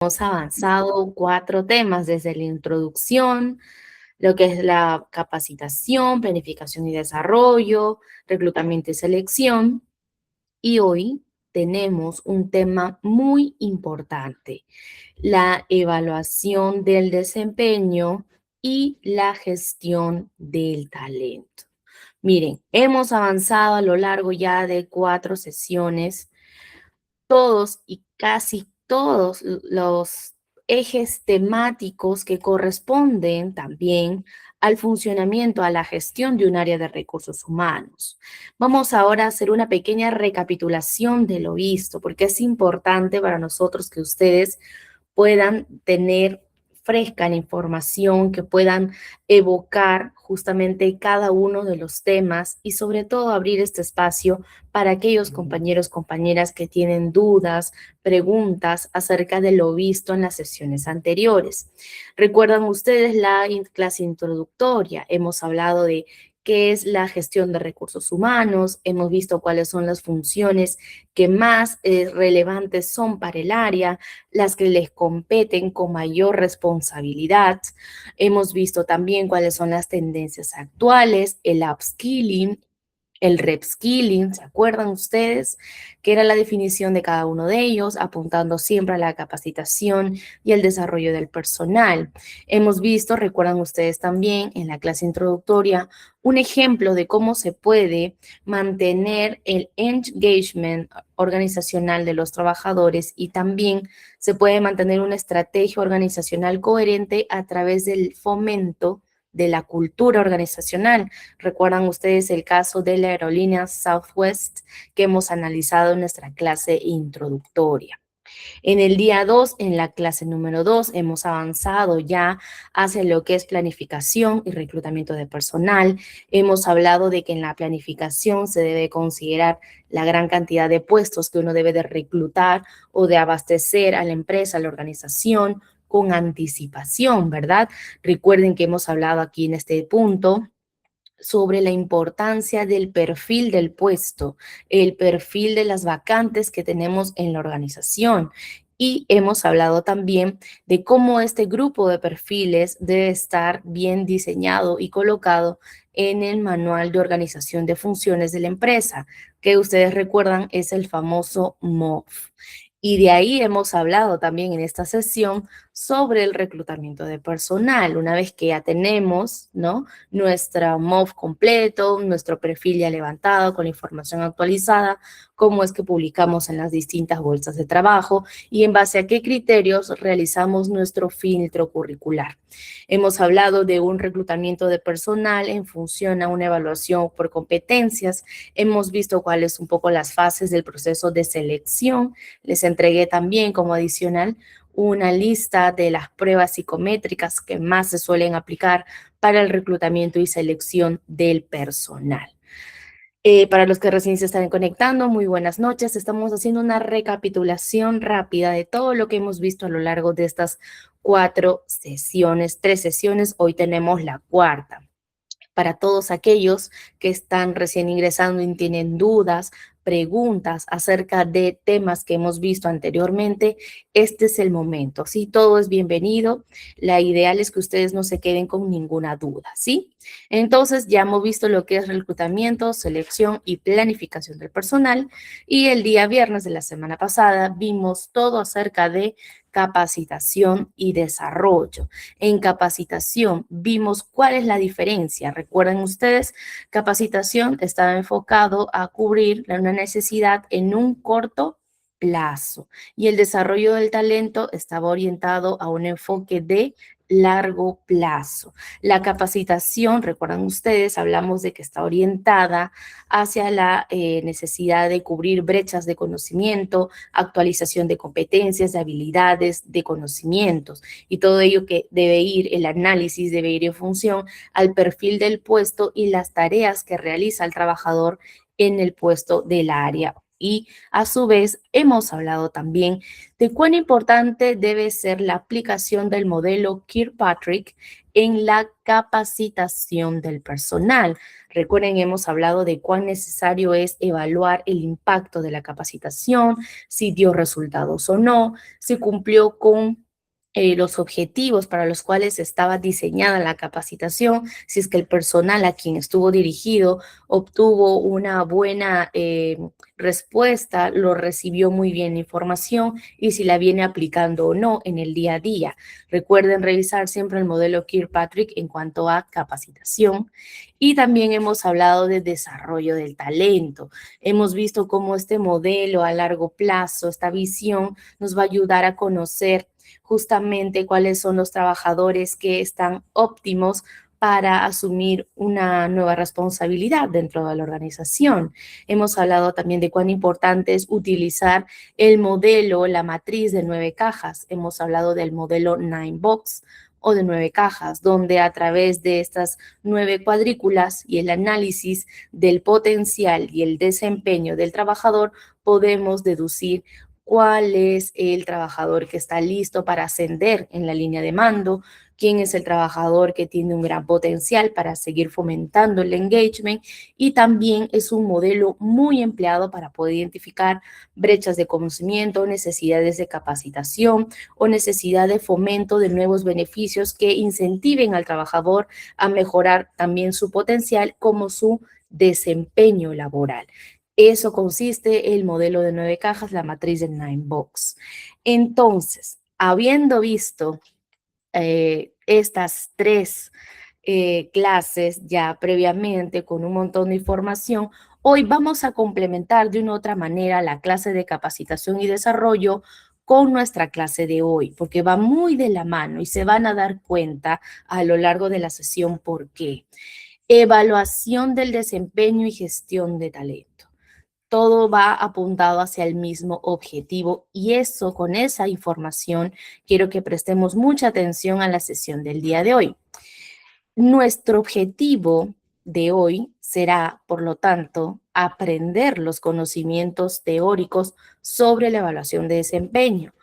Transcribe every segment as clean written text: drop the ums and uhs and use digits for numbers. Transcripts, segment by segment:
Hemos avanzado 4 temas desde la introducción, lo que es la capacitación, planificación y desarrollo, reclutamiento y selección. Y hoy tenemos un tema muy importante, la evaluación del desempeño y la gestión del talento. Miren, hemos avanzado a lo largo ya de 4 sesiones todos y casi todos los ejes temáticos que corresponden también al funcionamiento, a la gestión de un área de recursos humanos. Vamos ahora a hacer una pequeña recapitulación de lo visto, porque es importante para nosotros que ustedes puedan tener fresca la información, que puedan evocar justamente cada uno de los temas y sobre todo abrir este espacio para aquellos compañeros, compañeras que tienen dudas, preguntas acerca de lo visto en las sesiones anteriores. ¿Recuerdan ustedes la clase introductoria? Hemos hablado de qué es la gestión de recursos humanos, hemos visto cuáles son las funciones que más relevantes son para el área, las que les competen con mayor responsabilidad. Hemos visto también cuáles son las tendencias actuales, el upskilling, el reskilling, ¿se acuerdan ustedes? Que era la definición de cada uno de ellos, apuntando siempre a la capacitación y el desarrollo del personal. Hemos visto, recuerdan ustedes también en la clase introductoria, un ejemplo de cómo se puede mantener el engagement organizacional de los trabajadores y también se puede mantener una estrategia organizacional coherente a través del fomento de la cultura organizacional. Recuerdan ustedes el caso de la aerolínea Southwest que hemos analizado en nuestra clase introductoria. En el día 2, en la clase número 2, hemos avanzado ya hacia lo que es planificación y reclutamiento de personal. Hemos hablado de que en la planificación se debe considerar la gran cantidad de puestos que uno debe de reclutar o de abastecer a la empresa, a la organización, con anticipación, ¿verdad? Recuerden que hemos hablado aquí en este punto sobre la importancia del perfil del puesto, el perfil de las vacantes que tenemos en la organización. Y hemos hablado también de cómo este grupo de perfiles debe estar bien diseñado y colocado en el manual de organización de funciones de la empresa, que ustedes recuerdan es el famoso MOF. Y de ahí hemos hablado también en esta sesión sobre el reclutamiento de personal. Una vez que ya tenemos, ¿no?, nuestra MOF completo, nuestro perfil ya levantado con la información actualizada, cómo es que publicamos en las distintas bolsas de trabajo y en base a qué criterios realizamos nuestro filtro curricular. Hemos hablado de un reclutamiento de personal en función a una evaluación por competencias. Hemos visto cuáles un poco las fases del proceso de selección. Les entregué también como adicional una lista de las pruebas psicométricas que más se suelen aplicar para el reclutamiento y selección del personal. Para los que recién se están conectando, muy buenas noches. Estamos haciendo una recapitulación rápida de todo lo que hemos visto a lo largo de estas 4 sesiones, 3 sesiones. Hoy tenemos la cuarta. Para todos aquellos que están recién ingresando y tienen dudas, preguntas acerca de temas que hemos visto anteriormente, este es el momento, ¿sí? Todo es bienvenido. La ideal es que ustedes no se queden con ninguna duda, ¿sí? Entonces, ya hemos visto lo que es reclutamiento, selección y planificación del personal. Y el día viernes de la semana pasada vimos todo acerca de capacitación y desarrollo. En capacitación vimos cuál es la diferencia. Recuerden ustedes, capacitación estaba enfocado a cubrir una necesidad en un corto plazo y el desarrollo del talento estaba orientado a un enfoque de largo plazo. La capacitación, recuerdan ustedes, hablamos de que está orientada hacia la necesidad de cubrir brechas de conocimiento, actualización de competencias, de habilidades, de conocimientos y todo ello que debe ir, el análisis debe ir en función al perfil del puesto y las tareas que realiza el trabajador en el puesto del área Y a su vez hemos hablado también de cuán importante debe ser la aplicación del modelo Kirkpatrick en la capacitación del personal. Recuerden, hemos hablado de cuán necesario es evaluar el impacto de la capacitación, si dio resultados o no, si cumplió con los objetivos para los cuales estaba diseñada la capacitación, si es que el personal a quien estuvo dirigido obtuvo una buena respuesta, lo recibió muy bien la información y si la viene aplicando o no en el día a día. Recuerden revisar siempre el modelo Kirkpatrick en cuanto a capacitación. Y también hemos hablado de desarrollo del talento. Hemos visto cómo este modelo a largo plazo, esta visión, nos va a ayudar a conocer justamente cuáles son los trabajadores que están óptimos para asumir una nueva responsabilidad dentro de la organización. Hemos hablado también de cuán importante es utilizar el modelo, la matriz de 9 cajas. Hemos hablado del modelo 9 Box o de 9 cajas, donde a través de estas 9 cuadrículas y el análisis del potencial y el desempeño del trabajador, podemos deducir cuál es el trabajador que está listo para ascender en la línea de mando, quién es el trabajador que tiene un gran potencial para seguir fomentando el engagement y también es un modelo muy empleado para poder identificar brechas de conocimiento, necesidades de capacitación o necesidad de fomento de nuevos beneficios que incentiven al trabajador a mejorar también su potencial como su desempeño laboral. Eso consiste el modelo de 9 cajas, la matriz de 9 Box. Entonces, habiendo visto estas 3 clases ya previamente con un montón de información, hoy vamos a complementar de una u otra manera la clase de capacitación y desarrollo con nuestra clase de hoy, porque va muy de la mano y se van a dar cuenta a lo largo de la sesión por qué. Evaluación del desempeño y gestión de talento. Todo va apuntado hacia el mismo objetivo y eso, con esa información, quiero que prestemos mucha atención a la sesión del día de hoy. Nuestro objetivo de hoy será, por lo tanto, aprender los conocimientos teóricos sobre la evaluación de desempeño.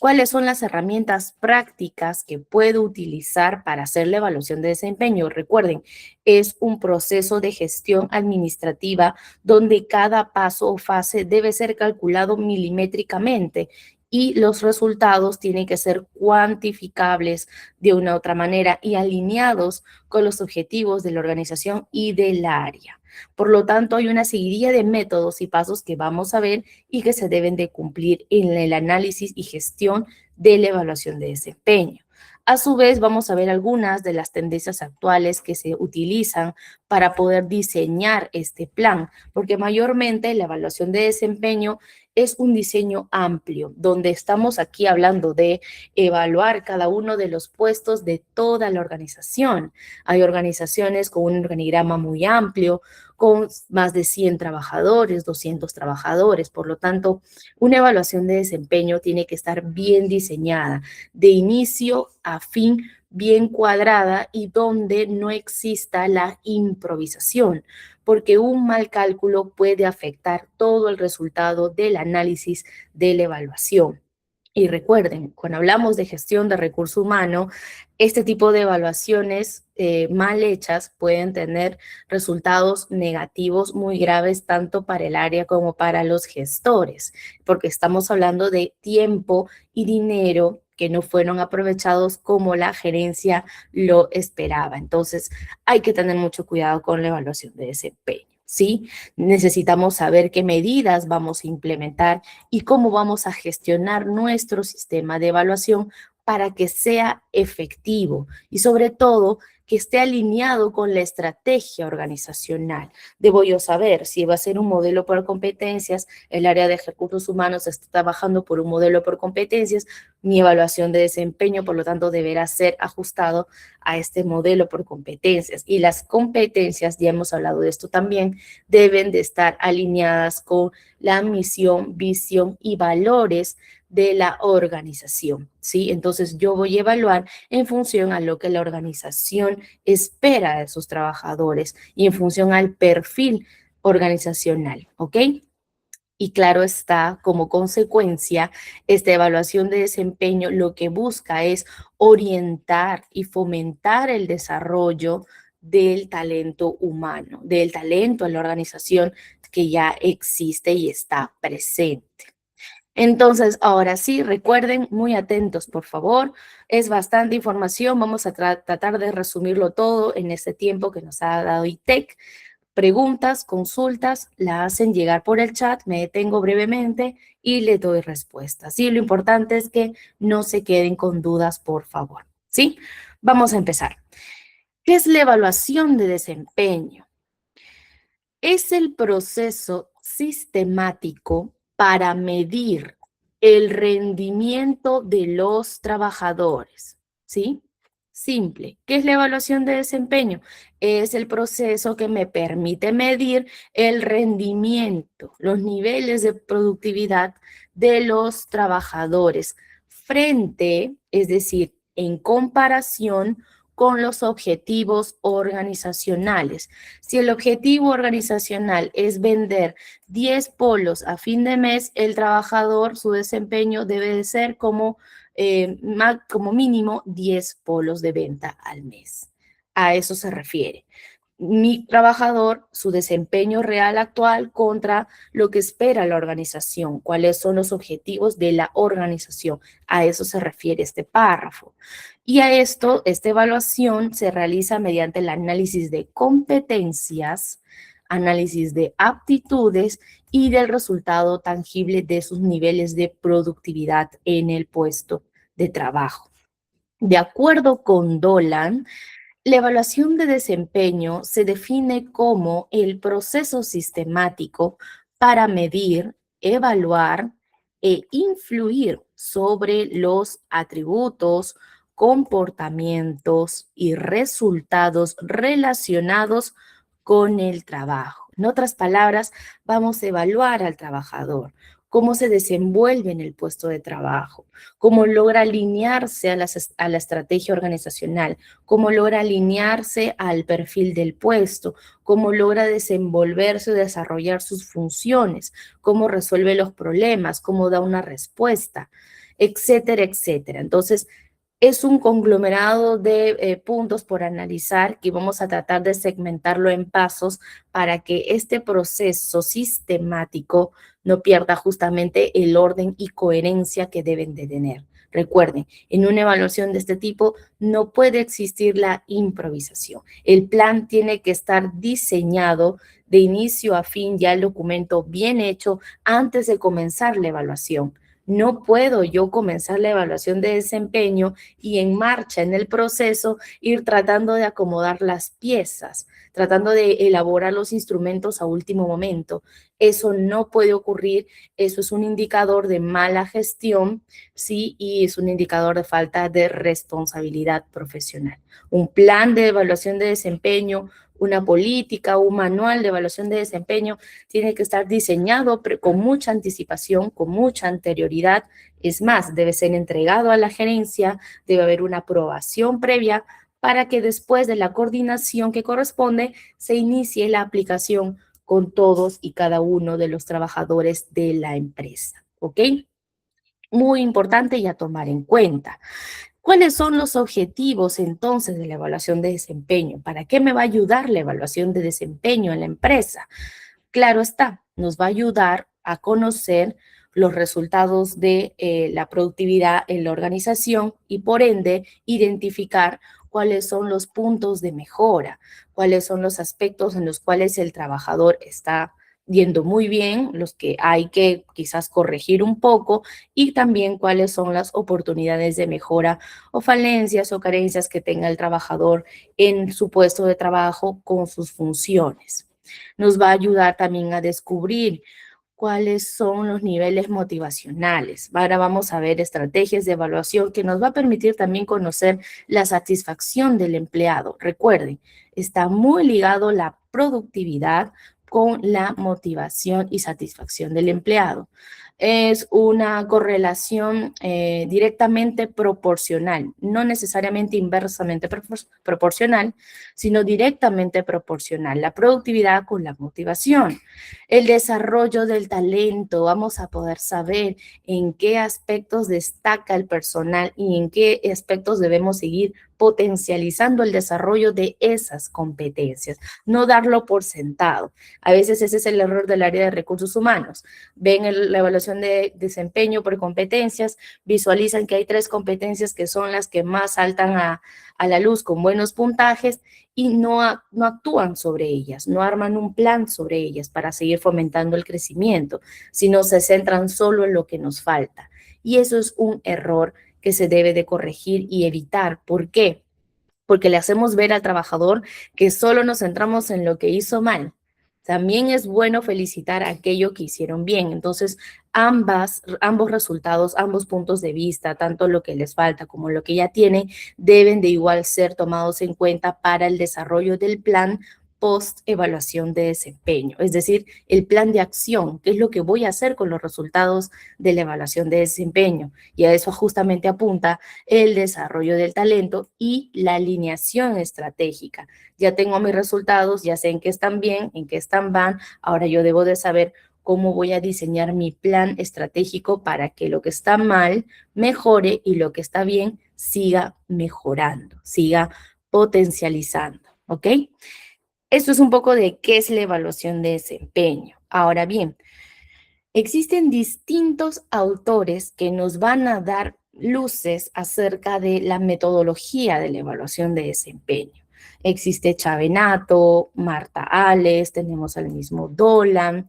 ¿Cuáles son las herramientas prácticas que puedo utilizar para hacer la evaluación de desempeño? Recuerden, es un proceso de gestión administrativa donde cada paso o fase debe ser calculado milimétricamente y los resultados tienen que ser cuantificables de una u otra manera y alineados con los objetivos de la organización y del área. Por lo tanto, hay una seguidilla de métodos y pasos que vamos a ver y que se deben de cumplir en el análisis y gestión de la evaluación de desempeño. A su vez, vamos a ver algunas de las tendencias actuales que se utilizan para poder diseñar este plan, porque mayormente la evaluación de desempeño es un diseño amplio, donde estamos aquí hablando de evaluar cada uno de los puestos de toda la organización. Hay organizaciones con un organigrama muy amplio, con más de 100 trabajadores, 200 trabajadores. Por lo tanto, una evaluación de desempeño tiene que estar bien diseñada, de inicio a fin, bien cuadrada y donde no exista la improvisación, porque un mal cálculo puede afectar todo el resultado del análisis de la evaluación. Y recuerden, cuando hablamos de gestión de recurso humano, este tipo de evaluaciones mal hechas pueden tener resultados negativos muy graves tanto para el área como para los gestores, porque estamos hablando de tiempo y dinero que no fueron aprovechados como la gerencia lo esperaba. Entonces, hay que tener mucho cuidado con la evaluación de desempeño, ¿sí? Necesitamos saber qué medidas vamos a implementar y cómo vamos a gestionar nuestro sistema de evaluación para que sea efectivo y sobre todo que esté alineado con la estrategia organizacional. Debo yo saber si va a ser un modelo por competencias, el área de recursos humanos está trabajando por un modelo por competencias, mi evaluación de desempeño, por lo tanto, deberá ser ajustado a este modelo por competencias. Y las competencias, ya hemos hablado de esto también, deben de estar alineadas con la misión, visión y valores de la organización, ¿sí? Entonces, yo voy a evaluar en función a lo que la organización espera de sus trabajadores y en función al perfil organizacional, ¿ok? Y claro está, como consecuencia, esta evaluación de desempeño lo que busca es orientar y fomentar el desarrollo del talento humano, del talento en la organización que ya existe y está presente. Entonces, ahora sí, recuerden, muy atentos, por favor. Es bastante información. Vamos a tratar de resumirlo todo en este tiempo que nos ha dado ITEC. Preguntas, consultas, la hacen llegar por el chat, me detengo brevemente y le doy respuestas. Y lo importante es que no se queden con dudas, por favor. ¿Sí? Vamos a empezar. ¿Qué es la evaluación de desempeño? Es el proceso sistemático para medir el rendimiento de los trabajadores, ¿sí? Simple. ¿Qué es la evaluación de desempeño? Es el proceso que me permite medir el rendimiento, los niveles de productividad de los trabajadores frente, es decir, en comparación con los objetivos organizacionales. Si el objetivo organizacional es vender 10 polos a fin de mes, el trabajador, su desempeño debe de ser como mínimo 10 polos de venta al mes. A eso se refiere. Mi trabajador, su desempeño real actual contra lo que espera la organización, cuáles son los objetivos de la organización. A eso se refiere este párrafo. Y a esto, esta evaluación se realiza mediante el análisis de competencias, análisis de aptitudes y del resultado tangible de sus niveles de productividad en el puesto de trabajo. De acuerdo con Dolan, la evaluación de desempeño se define como el proceso sistemático para medir, evaluar e influir sobre los atributos, comportamientos y resultados relacionados con el trabajo. En otras palabras, vamos a evaluar al trabajador, cómo se desenvuelve en el puesto de trabajo, cómo logra alinearse a la estrategia organizacional, cómo logra alinearse al perfil del puesto, cómo logra desenvolverse o desarrollar sus funciones, cómo resuelve los problemas, cómo da una respuesta, etcétera, etcétera. Entonces, es un conglomerado de puntos por analizar que vamos a tratar de segmentarlo en pasos para que este proceso sistemático no pierda justamente el orden y coherencia que deben de tener. Recuerden, en una evaluación de este tipo no puede existir la improvisación. El plan tiene que estar diseñado de inicio a fin, ya el documento bien hecho antes de comenzar la evaluación. No puedo yo comenzar la evaluación de desempeño y en marcha, en el proceso, ir tratando de acomodar las piezas, tratando de elaborar los instrumentos a último momento. Eso no puede ocurrir, eso es un indicador de mala gestión, ¿sí? Y es un indicador de falta de responsabilidad profesional. Un plan de evaluación de desempeño, una política, un manual de evaluación de desempeño tiene que estar diseñado con mucha anticipación, con mucha anterioridad. Es más, debe ser entregado a la gerencia, debe haber una aprobación previa para que después de la coordinación que corresponde se inicie la aplicación con todos y cada uno de los trabajadores de la empresa. ¿Ok? Muy importante y a tomar en cuenta. ¿Cuáles son los objetivos entonces de la evaluación de desempeño? ¿Para qué me va a ayudar la evaluación de desempeño en la empresa? Claro está, nos va a ayudar a conocer los resultados de la productividad en la organización y por ende identificar cuáles son los puntos de mejora, cuáles son los aspectos en los cuales el trabajador está yendo muy bien, los que hay que quizás corregir un poco y también cuáles son las oportunidades de mejora o falencias o carencias que tenga el trabajador en su puesto de trabajo con sus funciones. Nos va a ayudar también a descubrir cuáles son los niveles motivacionales. Ahora vamos a ver estrategias de evaluación que nos va a permitir también conocer la satisfacción del empleado. Recuerden, está muy ligado la productividad con la motivación y satisfacción del empleado. Es una correlación directamente proporcional, no necesariamente inversamente proporcional, sino directamente proporcional. La productividad con la motivación. El desarrollo del talento, vamos a poder saber en qué aspectos destaca el personal y en qué aspectos debemos seguir potencializando el desarrollo de esas competencias, no darlo por sentado. A veces ese es el error del área de recursos humanos. Ven la evaluación de desempeño por competencias, visualizan que hay 3 competencias que son las que más saltan a la luz con buenos puntajes y no actúan sobre ellas, no arman un plan sobre ellas para seguir fomentando el crecimiento, sino se centran solo en lo que nos falta. Y eso es un error que se debe de corregir y evitar. ¿Por qué? Porque le hacemos ver al trabajador que solo nos centramos en lo que hizo mal. También es bueno felicitar aquello que hicieron bien. Entonces, ambos resultados, ambos puntos de vista, tanto lo que les falta como lo que ya tienen, deben de igual ser tomados en cuenta para el desarrollo del plan post evaluación de desempeño, es decir, el plan de acción, qué es lo que voy a hacer con los resultados de la evaluación de desempeño. Y a eso justamente apunta el desarrollo del talento y la alineación estratégica. Ya tengo mis resultados, ya sé en qué están bien, en qué están mal, ahora yo debo de saber cómo voy a diseñar mi plan estratégico para que lo que está mal mejore y lo que está bien siga mejorando, siga potencializando, ¿ok? Esto es un poco de qué es la evaluación de desempeño. Ahora bien, existen distintos autores que nos van a dar luces acerca de la metodología de la evaluación de desempeño. Existe Chavenato, Marta Ales, tenemos al mismo Dolan.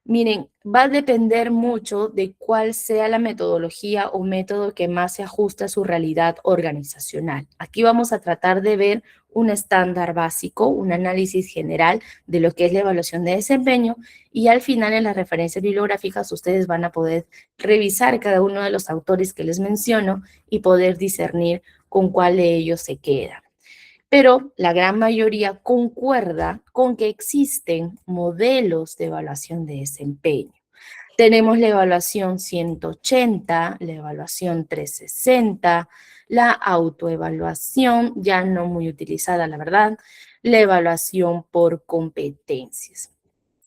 Miren, va a depender mucho de cuál sea la metodología o método que más se ajuste a su realidad organizacional. Aquí vamos a tratar de ver un estándar básico, un análisis general de lo que es la evaluación de desempeño y al final en las referencias bibliográficas ustedes van a poder revisar cada uno de los autores que les menciono y poder discernir con cuál de ellos se queda. Pero la gran mayoría concuerda con que existen modelos de evaluación de desempeño. Tenemos la evaluación 180, la evaluación 360, la autoevaluación, ya no muy utilizada, la verdad, la evaluación por competencias.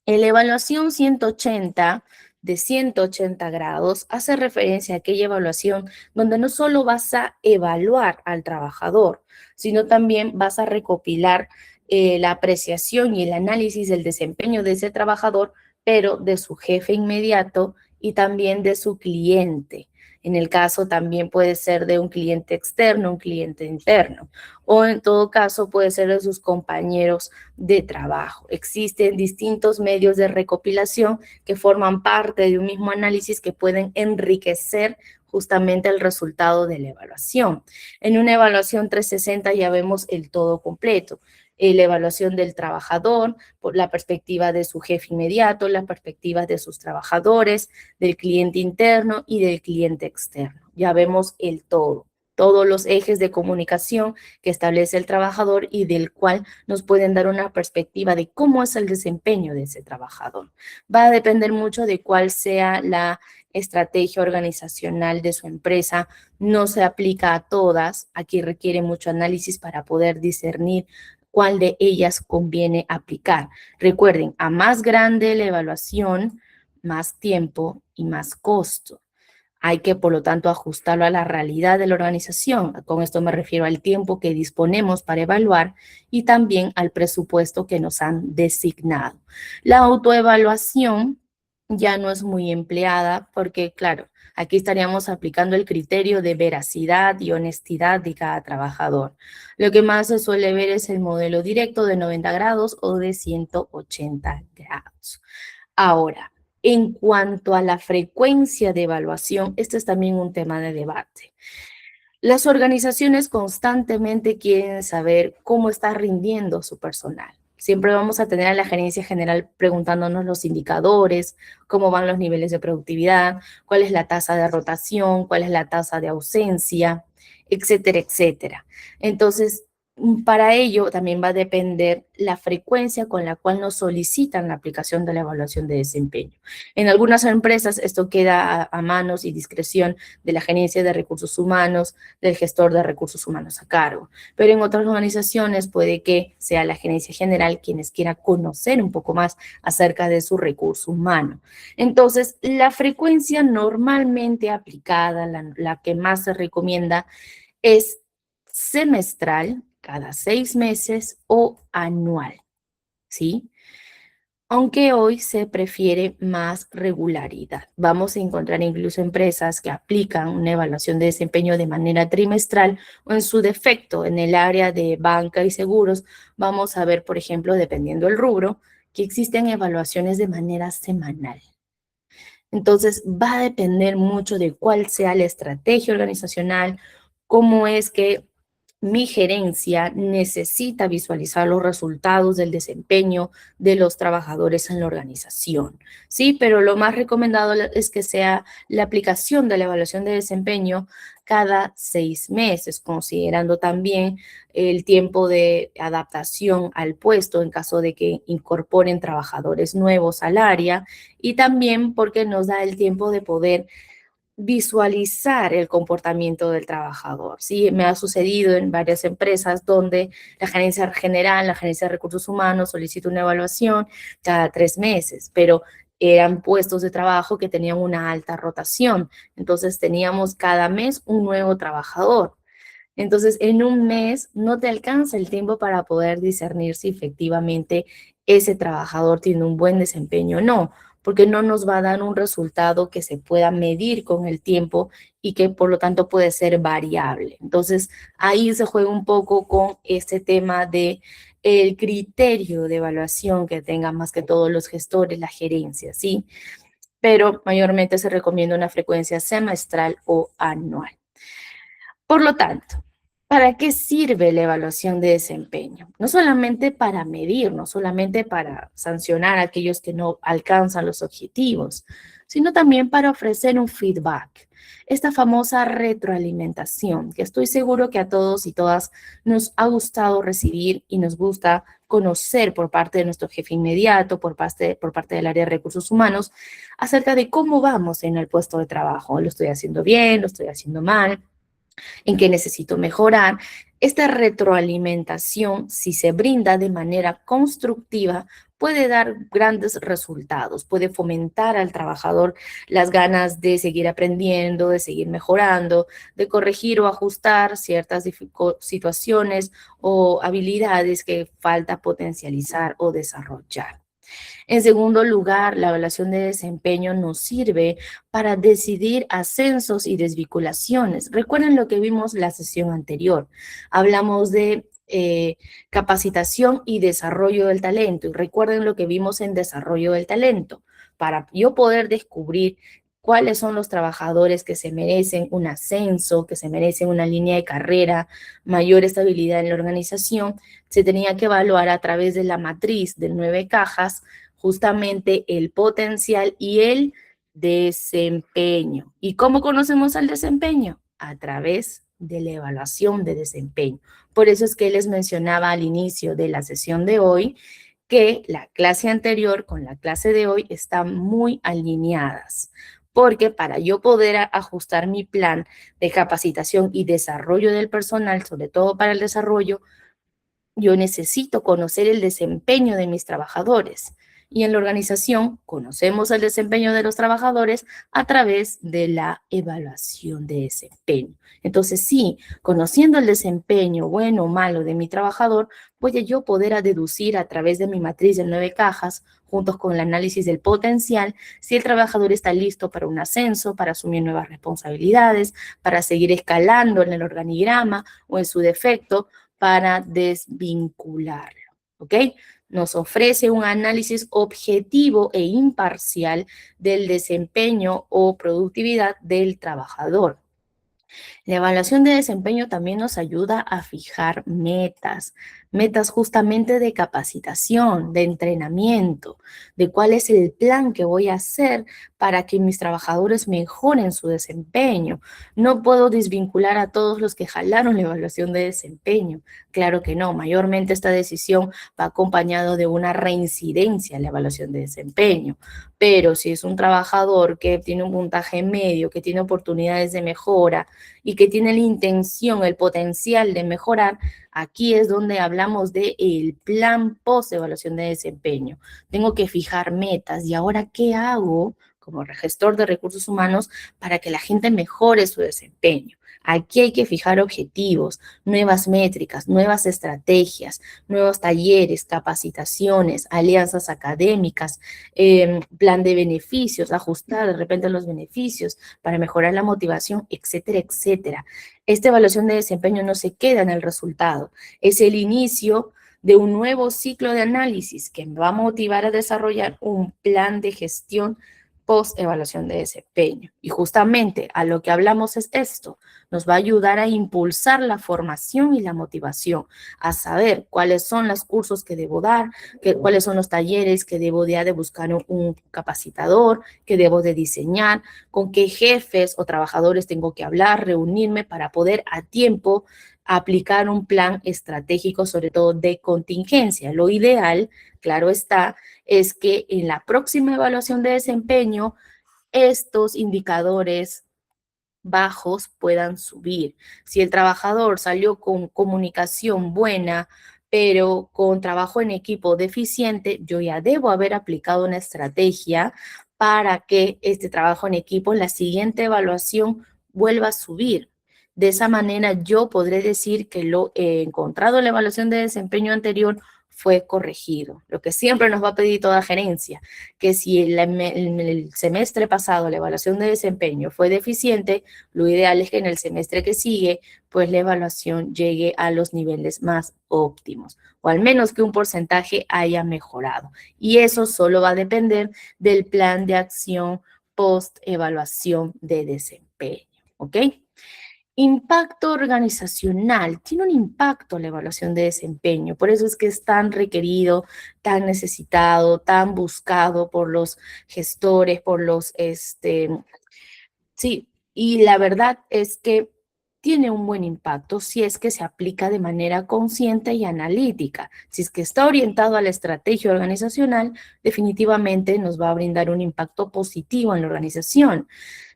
En la evaluación 180 de 180 grados hace referencia a aquella evaluación donde no solo vas a evaluar al trabajador, sino también vas a recopilar la apreciación y el análisis del desempeño de ese trabajador, pero de su jefe inmediato y también de su cliente. En el caso también puede ser de un cliente externo, un cliente interno, o en todo caso puede ser de sus compañeros de trabajo. Existen distintos medios de recopilación que forman parte de un mismo análisis que pueden enriquecer justamente el resultado de la evaluación. En una evaluación 360 ya vemos el todo completo. La evaluación del trabajador, por la perspectiva de su jefe inmediato, la perspectiva de sus trabajadores, del cliente interno y del cliente externo. Ya vemos el todo, todos los ejes de comunicación que establece el trabajador y del cual nos pueden dar una perspectiva de cómo es el desempeño de ese trabajador. Va a depender mucho de cuál sea la estrategia organizacional de su empresa. No se aplica a todas. Aquí requiere mucho análisis para poder discernir cuál de ellas conviene aplicar. Recuerden, a más grande la evaluación, más tiempo y más costo. Hay que, por lo tanto, ajustarlo a la realidad de la organización. Con esto me refiero al tiempo que disponemos para evaluar y también al presupuesto que nos han designado. La autoevaluación ya no es muy empleada porque, claro, aquí estaríamos aplicando el criterio de veracidad y honestidad de cada trabajador. Lo que más se suele ver es el modelo directo de 90 grados o de 180 grados. Ahora, en cuanto a la frecuencia de evaluación, este es también un tema de debate. Las organizaciones constantemente quieren saber cómo está rindiendo su personal. Siempre vamos a tener a la gerencia general preguntándonos los indicadores, cómo van los niveles de productividad, cuál es la tasa de rotación, cuál es la tasa de ausencia, etcétera, etcétera. Entonces, Para ello también va a depender la frecuencia con la cual nos solicitan la aplicación de la evaluación de desempeño. En algunas empresas esto queda a manos y discreción de la gerencia de recursos humanos, del gestor de recursos humanos a cargo, pero en otras organizaciones puede que sea la gerencia general quienes quiera conocer un poco más acerca de su recurso humano. Entonces, la frecuencia normalmente aplicada, la que más se recomienda, es semestral, cada 6 meses o anual, ¿sí? Aunque hoy se prefiere más regularidad. Vamos a encontrar incluso empresas que aplican una evaluación de desempeño de manera trimestral o en su defecto en el área de banca y seguros. Vamos a ver, por ejemplo, dependiendo del rubro, que existen evaluaciones de manera semanal. Entonces, va a depender mucho de cuál sea la estrategia organizacional, cómo es que mi gerencia necesita visualizar los resultados del desempeño de los trabajadores en la organización, ¿sí? Pero lo más recomendado es que sea la aplicación de la evaluación de desempeño cada 6 meses, considerando también el tiempo de adaptación al puesto en caso de que incorporen trabajadores nuevos al área y también porque nos da el tiempo de poder visualizar el comportamiento del trabajador. Sí, me ha sucedido en varias empresas donde la gerencia general, la gerencia de recursos humanos solicita una evaluación cada 3 meses, pero eran puestos de trabajo que tenían una alta rotación. Entonces teníamos cada mes un nuevo trabajador. Entonces, en un mes no te alcanza el tiempo para poder discernir si efectivamente ese trabajador tiene un buen desempeño o no, porque no nos va a dar un resultado que se pueda medir con el tiempo y que por lo tanto puede ser variable. Entonces, ahí se juega un poco con este tema de el criterio de evaluación que tengan más que todos los gestores, la gerencia, ¿sí? Pero mayormente se recomienda una frecuencia semestral o anual. Por lo tanto, ¿para qué sirve la evaluación de desempeño? No solamente para medir, no solamente para sancionar a aquellos que no alcanzan los objetivos, sino también para ofrecer un feedback, esta famosa retroalimentación, que estoy seguro que a todos y todas nos ha gustado recibir y nos gusta conocer por parte de nuestro jefe inmediato, por parte del área de recursos humanos, acerca de cómo vamos en el puesto de trabajo. ¿Lo estoy haciendo bien? ¿Lo estoy haciendo mal? ¿En qué necesito mejorar? Esta retroalimentación, si se brinda de manera constructiva, puede dar grandes resultados, puede fomentar al trabajador las ganas de seguir aprendiendo, de seguir mejorando, de corregir o ajustar ciertas situaciones o habilidades que falta potencializar o desarrollar. En segundo lugar, la evaluación de desempeño nos sirve para decidir ascensos y desvinculaciones. Recuerden lo que vimos la sesión anterior. Hablamos de capacitación y desarrollo del talento. Y recuerden lo que vimos en desarrollo del talento. Para yo poder descubrir cuáles son los trabajadores que se merecen un ascenso, que se merecen una línea de carrera, mayor estabilidad en la organización, se tenía que evaluar a través de la matriz de 9 cajas justamente el potencial y el desempeño. ¿Y cómo conocemos el desempeño? A través de la evaluación de desempeño. Por eso es que les mencionaba al inicio de la sesión de hoy que la clase anterior con la clase de hoy están muy alineadas, porque para yo poder ajustar mi plan de capacitación y desarrollo del personal, sobre todo para el desarrollo, yo necesito conocer el desempeño de mis trabajadores. Y en la organización conocemos el desempeño de los trabajadores a través de la evaluación de desempeño. Entonces, sí, conociendo el desempeño bueno o malo de mi trabajador, voy a yo poder deducir a través de mi matriz de 9 cajas, juntos con el análisis del potencial, si el trabajador está listo para un ascenso, para asumir nuevas responsabilidades, para seguir escalando en el organigrama o en su defecto, para desvincularlo, ¿ok? Nos ofrece un análisis objetivo e imparcial del desempeño o productividad del trabajador. La evaluación de desempeño también nos ayuda a fijar metas, metas justamente de capacitación, de entrenamiento, de cuál es el plan que voy a hacer para que mis trabajadores mejoren su desempeño. No puedo desvincular a todos los que jalaron la evaluación de desempeño. Claro que no, mayormente esta decisión va acompañado de una reincidencia en la evaluación de desempeño. Pero si es un trabajador que tiene un puntaje medio, que tiene oportunidades de mejora, y que tiene la intención, el potencial de mejorar, aquí es donde hablamos de el plan post evaluación de desempeño. Tengo que fijar metas y ahora, ¿qué hago como gestor de recursos humanos para que la gente mejore su desempeño? Aquí hay que fijar objetivos, nuevas métricas, nuevas estrategias, nuevos talleres, capacitaciones, alianzas académicas, plan de beneficios, ajustar de repente los beneficios para mejorar la motivación, etcétera, etcétera. Esta evaluación de desempeño no se queda en el resultado, es el inicio de un nuevo ciclo de análisis que me va a motivar a desarrollar un plan de gestión post-evaluación de desempeño. Y justamente a lo que hablamos es esto, nos va a ayudar a impulsar la formación y la motivación, a saber cuáles son los cursos que debo dar, cuáles son los talleres que debo de buscar un capacitador, que debo de diseñar, con qué jefes o trabajadores tengo que hablar, reunirme para poder a tiempo aplicar un plan estratégico, sobre todo de contingencia. Lo ideal, claro está, es que en la próxima evaluación de desempeño estos indicadores bajos puedan subir. Si el trabajador salió con comunicación buena, pero con trabajo en equipo deficiente, yo ya debo haber aplicado una estrategia para que este trabajo en equipo en la siguiente evaluación vuelva a subir. De esa manera yo podré decir que lo encontrado en la evaluación de desempeño anterior fue corregido. Lo que siempre nos va a pedir toda gerencia, que si el semestre pasado la evaluación de desempeño fue deficiente, lo ideal es que en el semestre que sigue, pues la evaluación llegue a los niveles más óptimos, o al menos que un porcentaje haya mejorado. Y eso solo va a depender del plan de acción post-evaluación de desempeño, ¿ok? Impacto organizacional. Tiene un impacto la evaluación de desempeño, por eso es que es tan requerido, tan necesitado, tan buscado por los gestores, por los sí, y la verdad es que tiene un buen impacto si es que se aplica de manera consciente y analítica. Si es que está orientado a la estrategia organizacional, definitivamente nos va a brindar un impacto positivo en la organización.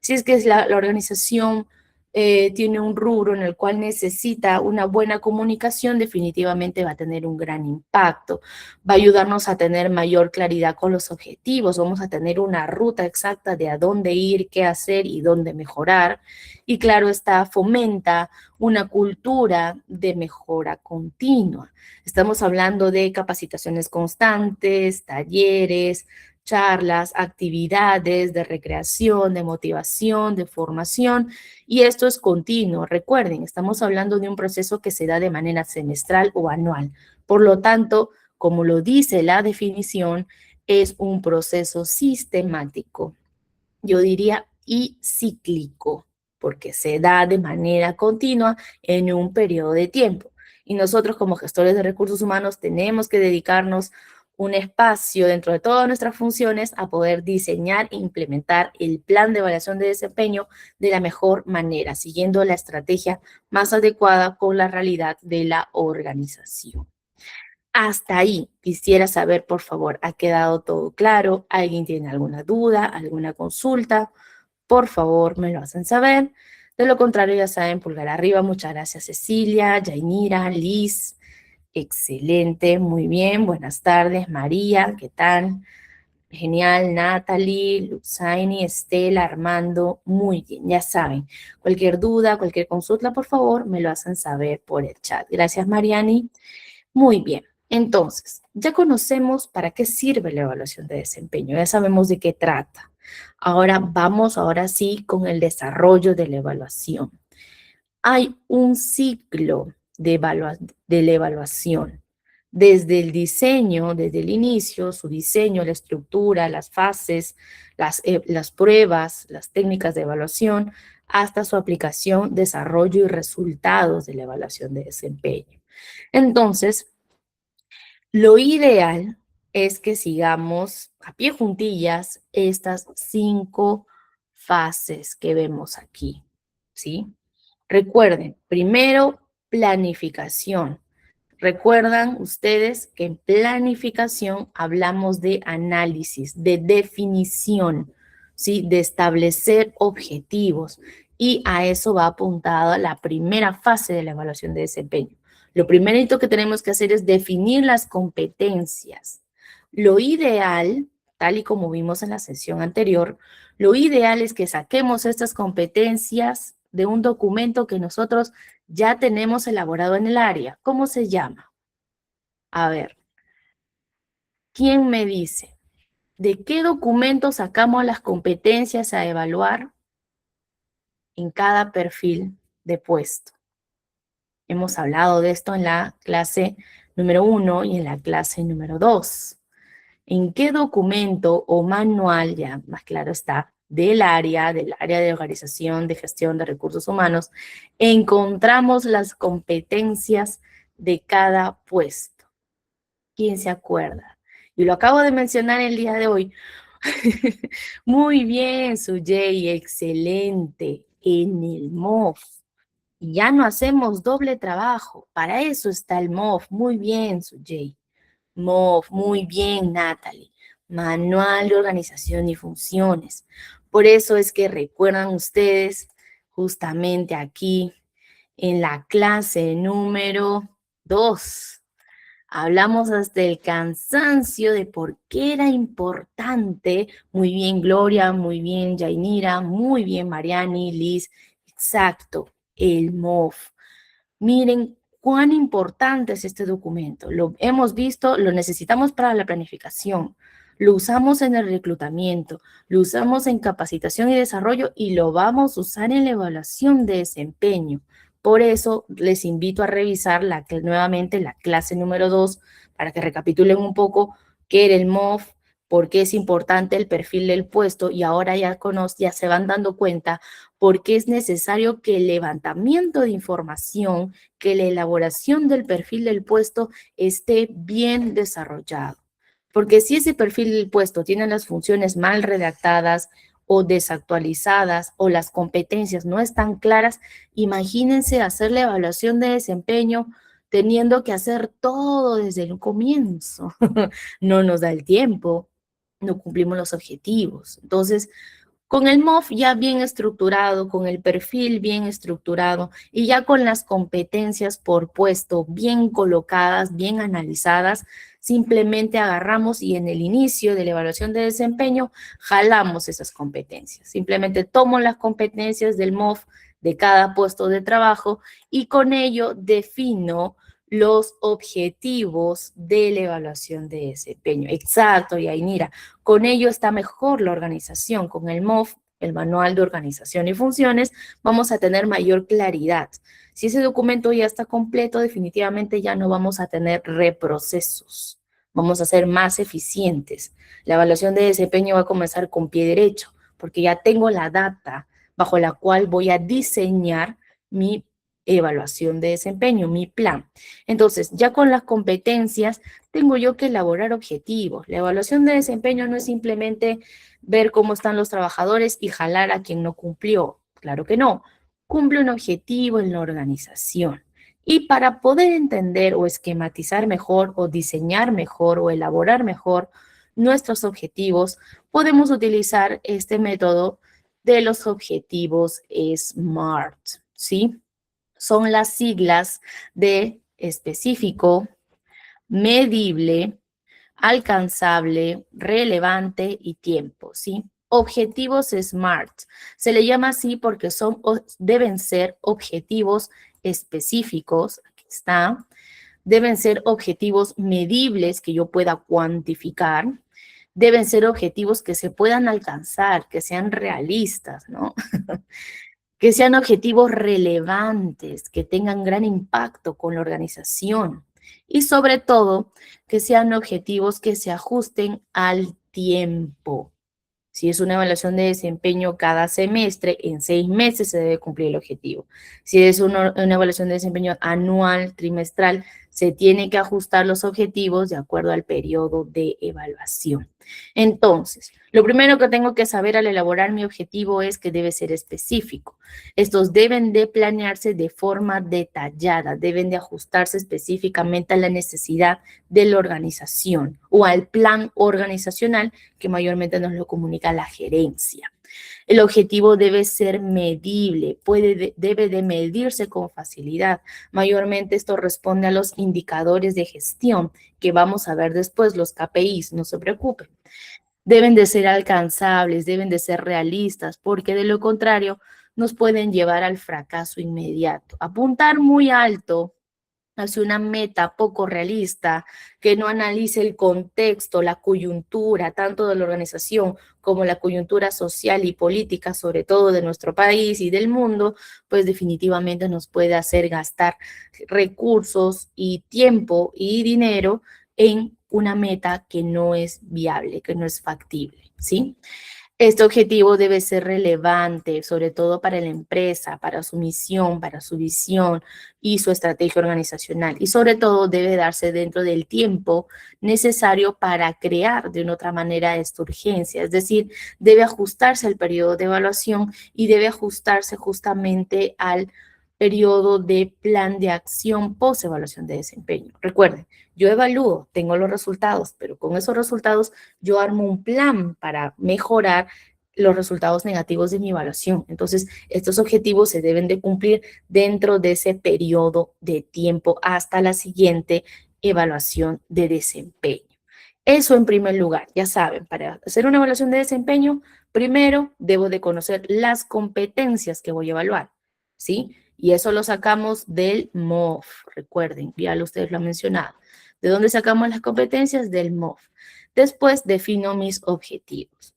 Si es que la organización tiene un rubro en el cual necesita una buena comunicación, definitivamente va a tener un gran impacto. Va a ayudarnos a tener mayor claridad con los objetivos, vamos a tener una ruta exacta de a dónde ir, qué hacer y dónde mejorar. Y claro, esta fomenta una cultura de mejora continua. Estamos hablando de capacitaciones constantes, talleres, charlas, actividades de recreación, de motivación, de formación, y esto es continuo. Recuerden, estamos hablando de un proceso que se da de manera semestral o anual. Por lo tanto, como lo dice la definición, es un proceso sistemático, yo diría, y cíclico, porque se da de manera continua en un periodo de tiempo. Y nosotros como gestores de recursos humanos tenemos que dedicarnos un espacio dentro de todas nuestras funciones a poder diseñar e implementar el plan de evaluación de desempeño de la mejor manera, siguiendo la estrategia más adecuada con la realidad de la organización. Hasta ahí quisiera saber, por favor, ¿ha quedado todo claro? ¿Alguien tiene alguna duda, alguna consulta? Por favor, me lo hacen saber. De lo contrario, ya saben, pulgar arriba. Muchas gracias, Cecilia, Yainira, Liz. Excelente, muy bien. Buenas tardes, María, ¿qué tal? Genial, Natalie, Luzaini, Estela, Armando, muy bien, ya saben. Cualquier duda, cualquier consulta, por favor, me lo hacen saber por el chat. Gracias, Mariani. Muy bien, entonces, ya conocemos para qué sirve la evaluación de desempeño, ya sabemos de qué trata. Ahora vamos, ahora sí, con el desarrollo de la evaluación. Hay un ciclo de la evaluación, desde el diseño, desde el inicio, su diseño, la estructura, las fases, las pruebas, las técnicas de evaluación, hasta su aplicación, desarrollo y resultados de la evaluación de desempeño. Entonces, lo ideal es que sigamos a pie juntillas estas 5 fases que vemos aquí, ¿sí? Recuerden, primero, planificación. Recuerdan ustedes que en planificación hablamos de análisis, de definición, ¿sí? De establecer objetivos. Y a eso va apuntada la primera fase de la evaluación de desempeño. Lo primerito que tenemos que hacer es definir las competencias. Lo ideal, tal y como vimos en la sesión anterior, lo ideal es que saquemos estas competencias de un documento que nosotros ya tenemos elaborado en el área. ¿Cómo se llama? A ver, ¿quién me dice? ¿De qué documento sacamos las competencias a evaluar en cada perfil de puesto? Hemos hablado de esto en la clase número 1 y en la clase número 2. ¿En qué documento o manual, ya más claro está, del área de organización, de gestión de recursos humanos, encontramos las competencias de cada puesto? ¿Quién se acuerda? Y lo acabo de mencionar el día de hoy. Muy bien, Sujei, excelente. En el MOF. Y ya no hacemos doble trabajo. Para eso está el MOF. Muy bien, Sujei. MOF, muy bien, Natalie. Manual de Organización y Funciones. Por eso es que recuerdan ustedes, justamente aquí, en la clase número 2, hablamos hasta el cansancio de por qué era importante. Muy bien, Gloria, muy bien, Yainira, muy bien, Mariani, Liz. Exacto, el MOF. Miren cuán importante es este documento. Lo hemos visto, lo necesitamos para la planificación, lo usamos en el reclutamiento, lo usamos en capacitación y desarrollo y lo vamos a usar en la evaluación de desempeño. Por eso les invito a revisar nuevamente la clase número 2 para que recapitulen un poco qué era el MOF, por qué es importante el perfil del puesto y ahora ya se van dando cuenta por qué es necesario que el levantamiento de información, que la elaboración del perfil del puesto esté bien desarrollado. Porque si ese perfil del puesto tiene las funciones mal redactadas o desactualizadas o las competencias no están claras, imagínense hacer la evaluación de desempeño teniendo que hacer todo desde el comienzo. No nos da el tiempo, no cumplimos los objetivos. Entonces, con el MOF ya bien estructurado, con el perfil bien estructurado y ya con las competencias por puesto bien colocadas, bien analizadas, simplemente agarramos y en el inicio de la evaluación de desempeño jalamos esas competencias. Simplemente tomo las competencias del MOF de cada puesto de trabajo y con ello defino los objetivos de la evaluación de desempeño. Exacto, Yainira. Con ello está mejor la organización. Con el MOF, el Manual de Organización y Funciones, vamos a tener mayor claridad. Si ese documento ya está completo, definitivamente ya no vamos a tener reprocesos. Vamos a ser más eficientes. La evaluación de desempeño va a comenzar con pie derecho, porque ya tengo la data bajo la cual voy a diseñar mi evaluación de desempeño, mi plan. Entonces, ya con las competencias, tengo yo que elaborar objetivos. La evaluación de desempeño no es simplemente ver cómo están los trabajadores y jalar a quien no cumplió. Claro que no. Cumple un objetivo en la organización. Y para poder entender o esquematizar mejor o diseñar mejor o elaborar mejor nuestros objetivos, podemos utilizar este método de los objetivos SMART, ¿sí? Son las siglas de específico, medible, alcanzable, relevante y tiempo, ¿sí? Objetivos SMART. Se le llama así porque deben ser objetivos específicos, aquí está, deben ser objetivos medibles que yo pueda cuantificar, deben ser objetivos que se puedan alcanzar, que sean realistas, ¿no? Que sean objetivos relevantes, que tengan gran impacto con la organización y sobre todo que sean objetivos que se ajusten al tiempo, Si es una evaluación de desempeño cada semestre, en 6 meses se debe cumplir el objetivo. Si es una evaluación de desempeño anual, trimestral, se tiene que ajustar los objetivos de acuerdo al periodo de evaluación. Entonces, lo primero que tengo que saber al elaborar mi objetivo es que debe ser específico. Estos deben de planearse de forma detallada, deben de ajustarse específicamente a la necesidad de la organización o al plan organizacional que mayormente nos lo comunica la gerencia. El objetivo debe ser medible, debe de medirse con facilidad. Mayormente esto responde a los indicadores de gestión que vamos a ver después, los KPIs, no se preocupen. Deben de ser alcanzables, deben de ser realistas, porque de lo contrario nos pueden llevar al fracaso inmediato. Apuntar muy alto hacia una meta poco realista, que no analice el contexto, la coyuntura, tanto de la organización como la coyuntura social y política, sobre todo de nuestro país y del mundo, pues definitivamente nos puede hacer gastar recursos y tiempo y dinero en una meta que no es viable, que no es factible, ¿sí? Este objetivo debe ser relevante, sobre todo para la empresa, para su misión, para su visión y su estrategia organizacional. Y sobre todo debe darse dentro del tiempo necesario para crear de una otra manera esta urgencia. Es decir, debe ajustarse al periodo de evaluación y debe ajustarse justamente al periodo de plan de acción post-evaluación de desempeño. Recuerden, yo evalúo, tengo los resultados, pero con esos resultados yo armo un plan para mejorar los resultados negativos de mi evaluación. Entonces, estos objetivos se deben de cumplir dentro de ese periodo de tiempo hasta la siguiente evaluación de desempeño. Eso en primer lugar, ya saben, para hacer una evaluación de desempeño, primero debo de conocer las competencias que voy a evaluar, ¿sí? Y eso lo sacamos del MOF, recuerden, ya ustedes lo han mencionado. ¿De dónde sacamos las competencias? Del MOF. Después defino mis objetivos.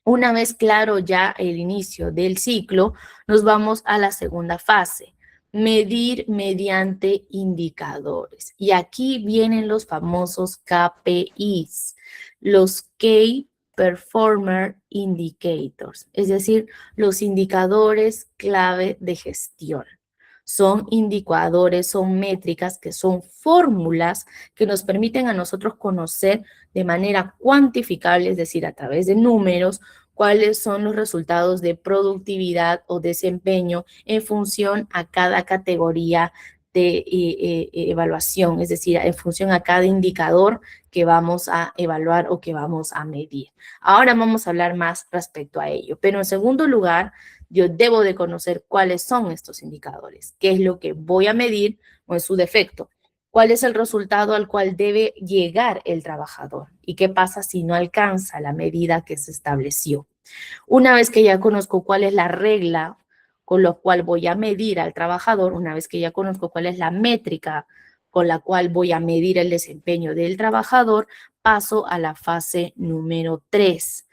Una vez claro ya el inicio del ciclo, nos vamos a la segunda fase, medir mediante indicadores. Y aquí vienen los famosos KPIs, los Key Performer Indicators, es decir, los indicadores clave de gestión. Son indicadores, son métricas que son fórmulas que nos permiten a nosotros conocer de manera cuantificable, es decir, a través de números, cuáles son los resultados de productividad o desempeño en función a cada categoría de evaluación, es decir, en función a cada indicador que vamos a evaluar o que vamos a medir. Ahora vamos a hablar más respecto a ello, pero en segundo lugar, yo debo de conocer cuáles son estos indicadores, qué es lo que voy a medir o en su defecto, cuál es el resultado al cual debe llegar el trabajador y qué pasa si no alcanza la medida que se estableció. Una vez que ya conozco cuál es la regla con la cual voy a medir al trabajador, una vez que ya conozco cuál es la métrica con la cual voy a medir el desempeño del trabajador, paso a la fase número 3.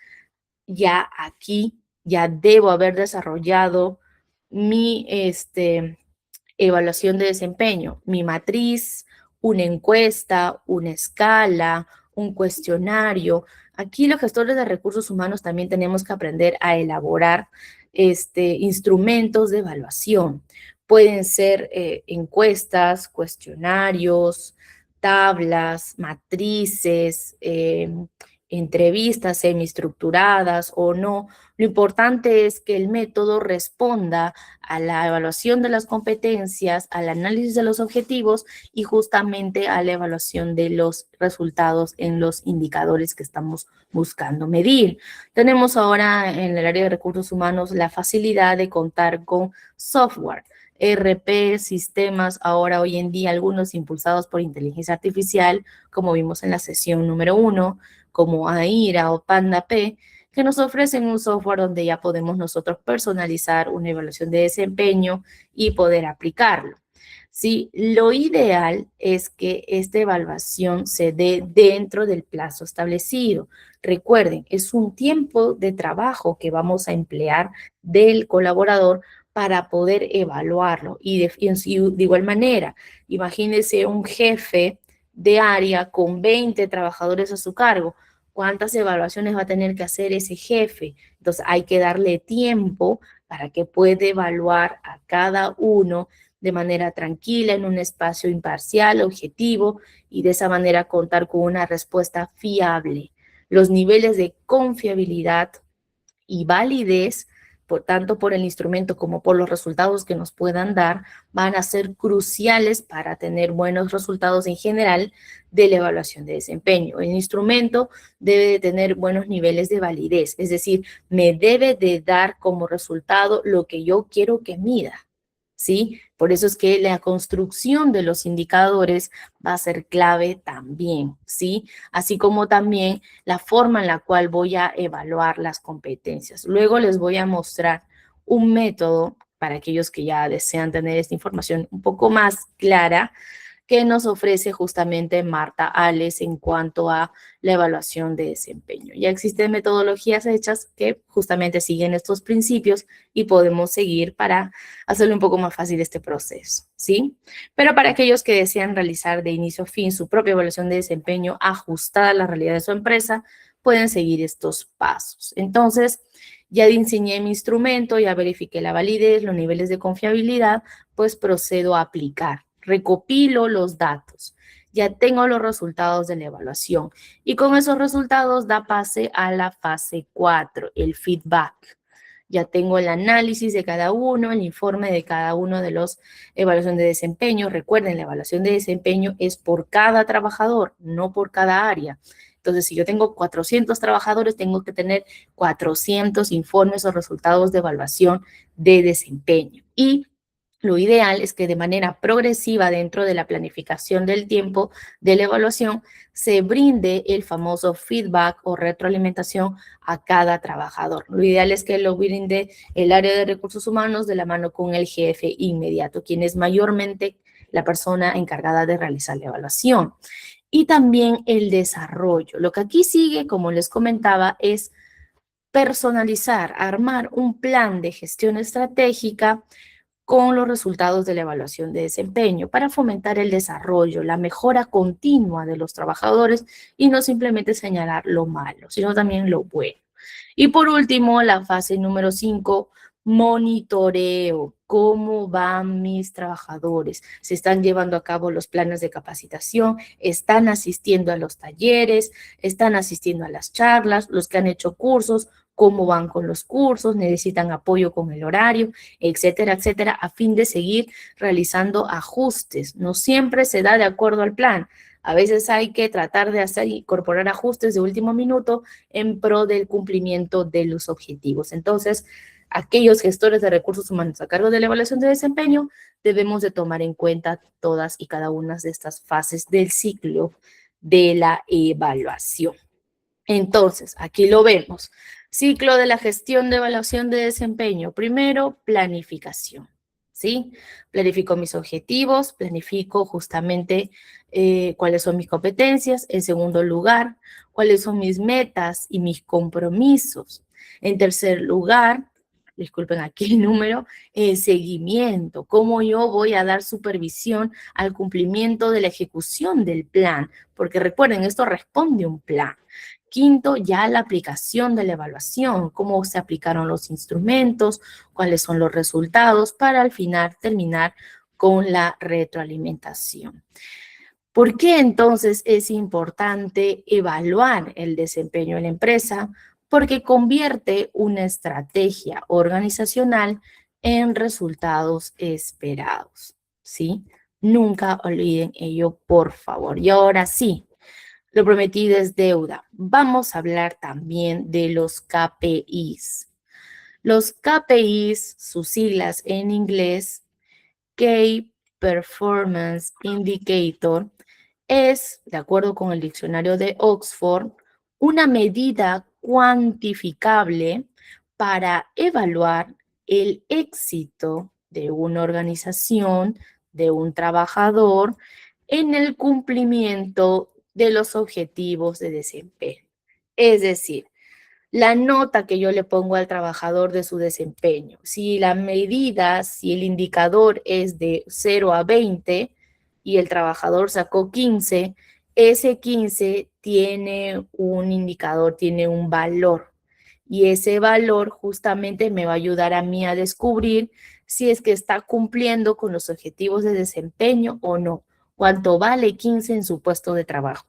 Ya aquí ya debo haber desarrollado mi evaluación de desempeño, mi matriz, una encuesta, una escala, un cuestionario. Aquí los gestores de recursos humanos también tenemos que aprender a elaborar instrumentos de evaluación. Pueden ser encuestas, cuestionarios, tablas, matrices, entrevistas semiestructuradas o no. Lo importante es que el método responda a la evaluación de las competencias, al análisis de los objetivos y justamente a la evaluación de los resultados en los indicadores que estamos buscando medir. Tenemos ahora en el área de recursos humanos la facilidad de contar con software, ERP, sistemas, ahora hoy en día algunos impulsados por inteligencia artificial, como vimos en la sesión número 1, como AIRA o PandaP, que nos ofrecen un software donde ya podemos nosotros personalizar una evaluación de desempeño y poder aplicarlo. Sí, lo ideal es que esta evaluación se dé dentro del plazo establecido. Recuerden, es un tiempo de trabajo que vamos a emplear del colaborador para poder evaluarlo. Y de igual manera, imagínense un jefe de área con 20 trabajadores a su cargo. cuántas evaluaciones va a tener que hacer ese jefe. Entonces hay que darle tiempo para que pueda evaluar a cada uno de manera tranquila, en un espacio imparcial, objetivo, y de esa manera contar con una respuesta fiable. Los niveles de confiabilidad y validez, por tanto por el instrumento como por los resultados que nos puedan dar, van a ser cruciales para tener buenos resultados en general de la evaluación de desempeño. El instrumento debe de tener buenos niveles de validez, es decir, me debe de dar como resultado lo que yo quiero que mida. ¿Sí? Por eso es que la construcción de los indicadores va a ser clave también, ¿sí? Así como también la forma en la cual voy a evaluar las competencias. Luego les voy a mostrar un método para aquellos que ya desean tener esta información un poco más clara, que nos ofrece justamente Marta Ales en cuanto a la evaluación de desempeño. Ya existen metodologías hechas que justamente siguen estos principios y podemos seguir para hacerle un poco más fácil este proceso, ¿sí? Pero para aquellos que desean realizar de inicio a fin su propia evaluación de desempeño ajustada a la realidad de su empresa, pueden seguir estos pasos. Entonces, ya diseñé mi instrumento, ya verifiqué la validez, los niveles de confiabilidad, pues procedo a aplicar. Recopilo los datos, ya tengo los resultados de la evaluación y con esos resultados da pase a la fase 4, el feedback. Ya tengo el análisis de cada uno, el informe de cada uno de los evaluaciones de desempeño. Recuerden, la evaluación de desempeño es por cada trabajador, no por cada área. Entonces, si yo tengo 400 trabajadores, tengo que tener 400 informes o resultados de evaluación de desempeño. Y lo ideal es que de manera progresiva dentro de la planificación del tiempo de la evaluación se brinde el famoso feedback o retroalimentación a cada trabajador. Lo ideal es que lo brinde el área de recursos humanos de la mano con el jefe inmediato, quien es mayormente la persona encargada de realizar la evaluación. Y también el desarrollo. Lo que aquí sigue, como les comentaba, es personalizar, armar un plan de gestión estratégica con los resultados de la evaluación de desempeño para fomentar el desarrollo, la mejora continua de los trabajadores y no simplemente señalar lo malo, sino también lo bueno. Y por último, la fase número 5, monitoreo. ¿Cómo van mis trabajadores? ¿Se están llevando a cabo los planes de capacitación? ¿Están asistiendo a los talleres? ¿Están asistiendo a las charlas? ¿Los que han hecho cursos? ¿Cómo van con los cursos? ¿Necesitan apoyo con el horario? Etcétera, etcétera, a fin de seguir realizando ajustes. No siempre se da de acuerdo al plan. A veces hay que tratar de hacer, incorporar ajustes de último minuto en pro del cumplimiento de los objetivos. Entonces, aquellos gestores de recursos humanos a cargo de la evaluación de desempeño, debemos de tomar en cuenta todas y cada una de estas fases del ciclo de la evaluación. Entonces, aquí lo vemos. Ciclo de la gestión de evaluación de desempeño. Primero, planificación, ¿sí? Planifico mis objetivos, planifico justamente cuáles son mis competencias. En segundo lugar, cuáles son mis metas y mis compromisos. En tercer lugar, disculpen aquí el número, seguimiento, cómo yo voy a dar supervisión al cumplimiento de la ejecución del plan, porque recuerden, esto responde a un plan. Quinto, ya la aplicación de la evaluación, cómo se aplicaron los instrumentos, cuáles son los resultados, para al final terminar con la retroalimentación. ¿Por qué entonces es importante evaluar el desempeño de la empresa? Porque convierte una estrategia organizacional en resultados esperados, ¿sí? Nunca olviden ello, por favor. Y ahora sí, lo prometido es deuda. Vamos a hablar también de los KPIs. Los KPIs, sus siglas en inglés, Key Performance Indicator, es, de acuerdo con el diccionario de Oxford, una medida cuantificable para evaluar el éxito de una organización, de un trabajador, en el cumplimiento de los objetivos de desempeño. Es decir, la nota que yo le pongo al trabajador de su desempeño. Si la medida, si el indicador es de 0 a 20 y el trabajador sacó 15, ese 15 tiene un indicador, tiene un valor. Y ese valor justamente me va a ayudar a mí a descubrir si es que está cumpliendo con los objetivos de desempeño o no. ¿Cuánto vale 15 en su puesto de trabajo?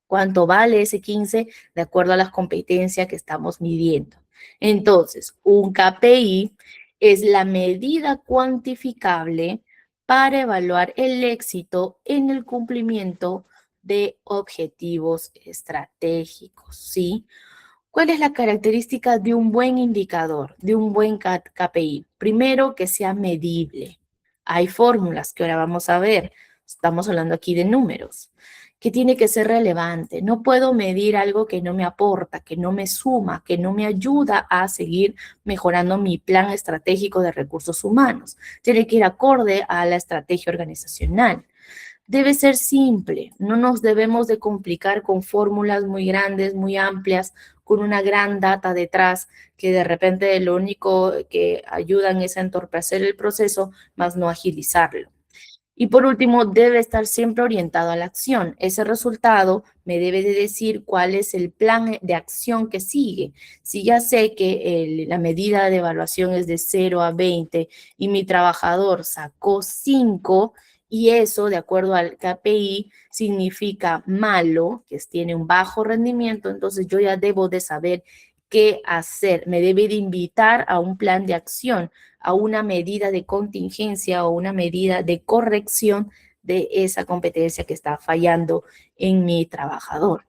¿Cuánto vale ese 15 de acuerdo a las competencias que estamos midiendo? Entonces, un KPI es la medida cuantificable para evaluar el éxito en el cumplimiento de objetivos estratégicos, ¿sí? ¿Cuál es la característica de un buen indicador, de un buen KPI? Primero, que sea medible. Hay fórmulas que ahora vamos a ver. Estamos hablando aquí de números, que tiene que ser relevante. No puedo medir algo que no me aporta, que no me suma, que no me ayuda a seguir mejorando mi plan estratégico de recursos humanos. Tiene que ir acorde a la estrategia organizacional. Debe ser simple, no nos debemos de complicar con fórmulas muy grandes, muy amplias, con una gran data detrás, que de repente lo único que ayudan es a entorpecer el proceso, más no agilizarlo. Y por último, debe estar siempre orientado a la acción. Ese resultado me debe de decir cuál es el plan de acción que sigue. Si ya sé que la medida de evaluación es de 0 a 20 y mi trabajador sacó 5 y eso, de acuerdo al KPI, significa malo, que tiene un bajo rendimiento, entonces yo ya debo de saber qué hacer. Me debe de invitar a un plan de acción, a una medida de contingencia o una medida de corrección de esa competencia que está fallando en mi trabajador.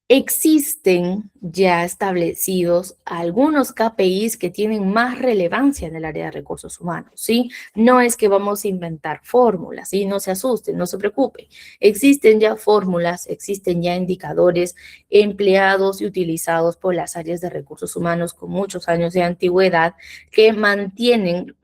Existen ya establecidos algunos KPIs que tienen más relevancia en el área de recursos humanos, ¿sí? No es que vamos a inventar fórmulas, ¿sí? No se asusten, no se preocupen. Existen ya fórmulas, existen ya indicadores empleados y utilizados por las áreas de recursos humanos con muchos años de antigüedad que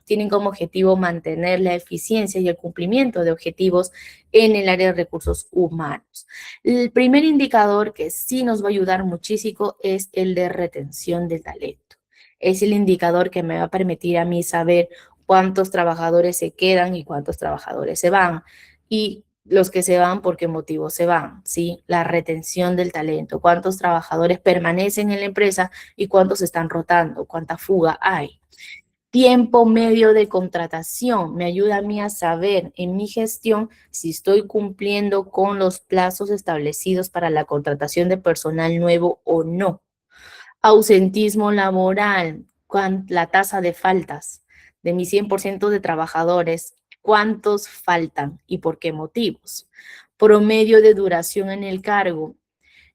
tienen como objetivo mantener la eficiencia y el cumplimiento de objetivos en el área de recursos humanos. El primer indicador que sí nos va a ayudar muchísimo es el de retención de talento. Es el indicador que me va a permitir a mí saber cuántos trabajadores se quedan y cuántos trabajadores se van. Y los que se van, ¿por qué motivo se van? ¿Sí? La retención del talento. ¿Cuántos trabajadores permanecen en la empresa y cuántos están rotando? ¿Cuánta fuga hay? Tiempo medio de contratación me ayuda a mí a saber en mi gestión si estoy cumpliendo con los plazos establecidos para la contratación de personal nuevo o no. Ausentismo laboral, la tasa de faltas de mi 100% de trabajadores, ¿cuántos faltan y por qué motivos? Promedio de duración en el cargo,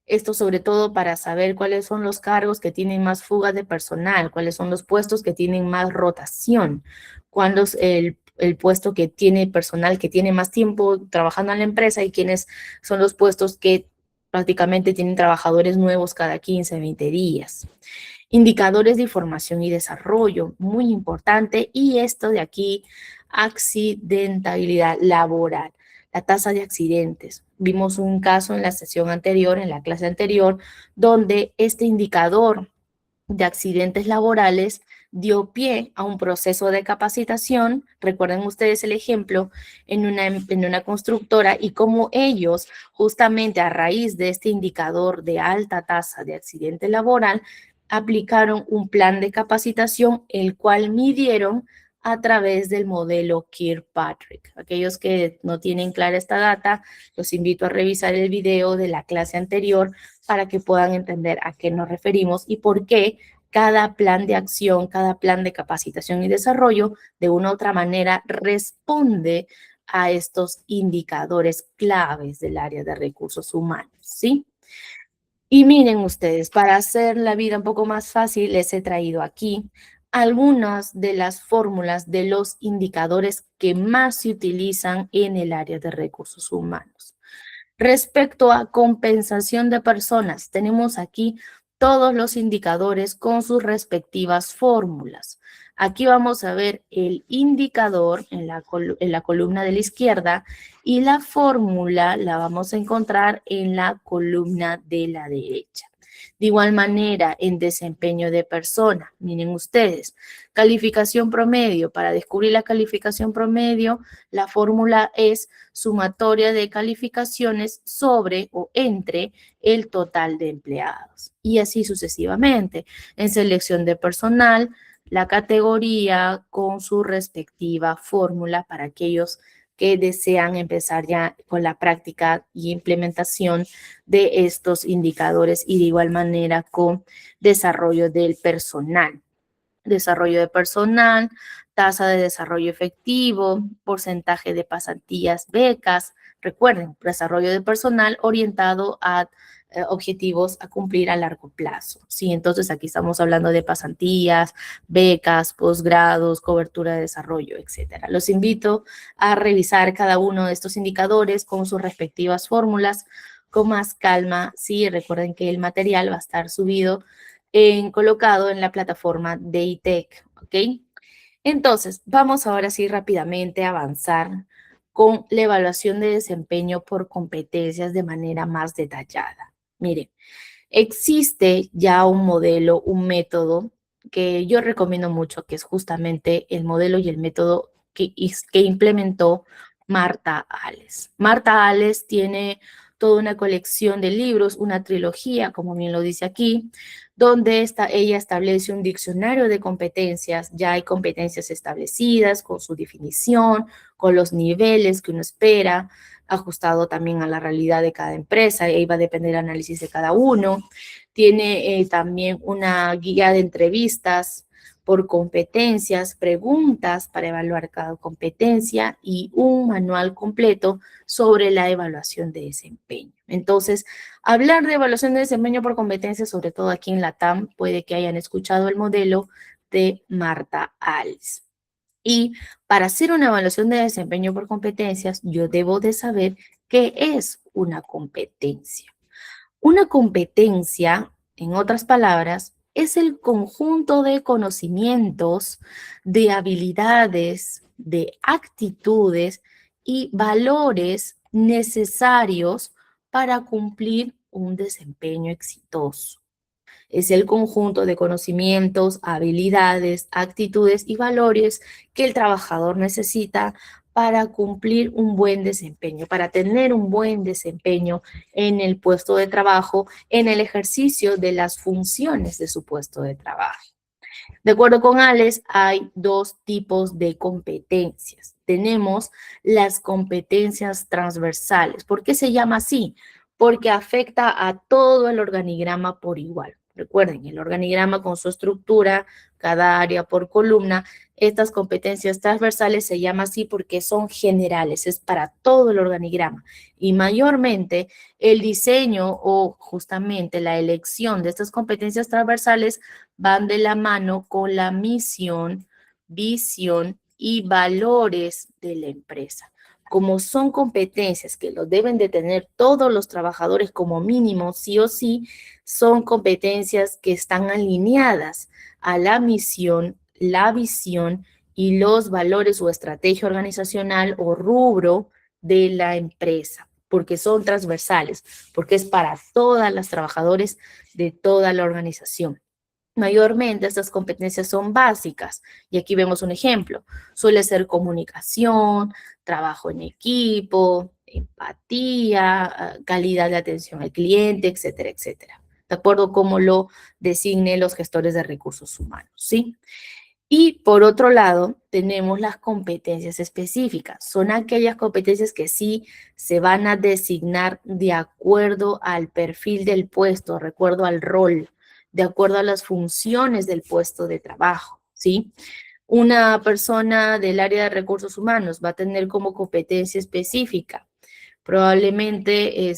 esto sobre todo para saber cuáles son los cargos que tienen más fuga de personal, cuáles son los puestos que tienen más rotación, cuándo es el puesto que tiene personal que tiene más tiempo trabajando en la empresa y quiénes son los puestos que prácticamente tienen trabajadores nuevos cada 15, 20 días. Indicadores de información y desarrollo, muy importante. Y esto de aquí, accidentabilidad laboral, la tasa de accidentes. Vimos un caso en la sesión anterior, en la clase anterior, donde este indicador de accidentes laborales dio pie a un proceso de capacitación. Recuerden ustedes el ejemplo en una constructora y cómo ellos, justamente a raíz de este indicador de alta tasa de accidente laboral, aplicaron un plan de capacitación, el cual midieron a través del modelo Kirkpatrick. Aquellos que no tienen clara esta data, los invito a revisar el video de la clase anterior para que puedan entender a qué nos referimos y por qué cada plan de acción, cada plan de capacitación y desarrollo, de una u otra manera, responde a estos indicadores claves del área de recursos humanos, ¿sí? Y miren ustedes, para hacer la vida un poco más fácil, les he traído aquí algunas de las fórmulas de los indicadores que más se utilizan en el área de recursos humanos. Respecto a compensación de personas, tenemos aquí todos los indicadores con sus respectivas fórmulas. Aquí vamos a ver el indicador en la columna de la izquierda y la fórmula la vamos a encontrar en la columna de la derecha. De igual manera, en desempeño de persona, miren ustedes, calificación promedio. Para descubrir la calificación promedio, la fórmula es sumatoria de calificaciones sobre o entre el total de empleados. Y así sucesivamente. En selección de personal, la categoría con su respectiva fórmula para aquellos que desean empezar ya con la práctica y implementación de estos indicadores y de igual manera con desarrollo del personal. Desarrollo de personal, tasa de desarrollo efectivo, porcentaje de pasantías, becas. Recuerden, desarrollo de personal orientado a objetivos a cumplir a largo plazo. Sí, entonces aquí estamos hablando de pasantías, becas, posgrados, cobertura de desarrollo, etcétera. Los invito a revisar cada uno de estos indicadores con sus respectivas fórmulas con más calma. Sí, recuerden que el material va a estar subido colocado en la plataforma de ITEC, ¿ok? Entonces, vamos ahora sí rápidamente a avanzar con la evaluación de desempeño por competencias de manera más detallada. Miren, existe ya un modelo, un método que yo recomiendo mucho, que es justamente el modelo y el método que implementó Marta Ales. Marta Ales tiene toda una colección de libros, una trilogía, como bien lo dice aquí, donde ella establece un diccionario de competencias. Ya hay competencias establecidas con su definición, con los niveles que uno espera, ajustado también a la realidad de cada empresa, y ahí va a depender el análisis de cada uno. Tiene también una guía de entrevistas por competencias, preguntas para evaluar cada competencia y un manual completo sobre la evaluación de desempeño. Entonces, hablar de evaluación de desempeño por competencias, sobre todo aquí en la TAM, puede que hayan escuchado el modelo de Marta Ales. Y para hacer una evaluación de desempeño por competencias, yo debo de saber qué es una competencia. Una competencia, en otras palabras, es el conjunto de conocimientos, de habilidades, de actitudes y valores necesarios para cumplir un desempeño exitoso. Es el conjunto de conocimientos, habilidades, actitudes y valores que el trabajador necesita para cumplir un buen desempeño, para tener un buen desempeño en el puesto de trabajo, en el ejercicio de las funciones de su puesto de trabajo. De acuerdo con Ales, hay dos tipos de competencias. Tenemos las competencias transversales. ¿Por qué se llama así? Porque afecta a todo el organigrama por igual. Recuerden, el organigrama con su estructura, cada área por columna, estas competencias transversales se llama así porque son generales, es para todo el organigrama. Y mayormente el diseño o justamente la elección de estas competencias transversales van de la mano con la misión, visión y valores de la empresa. Como son competencias que lo deben de tener todos los trabajadores como mínimo, sí o sí, son competencias que están alineadas a la misión, la visión y los valores o estrategia organizacional o rubro de la empresa, porque son transversales, porque es para todas las trabajadores de toda la organización. Mayormente estas competencias son básicas y aquí vemos un ejemplo. Suele ser comunicación, trabajo en equipo, empatía, calidad de atención al cliente, etcétera, etcétera. De acuerdo cómo lo designen los gestores de recursos humanos, ¿sí? Y por otro lado, tenemos las competencias específicas. Son aquellas competencias que sí se van a designar de acuerdo al perfil del puesto, de acuerdo al rol, de acuerdo a las funciones del puesto de trabajo, ¿sí? Una persona del área de recursos humanos va a tener como competencia específica probablemente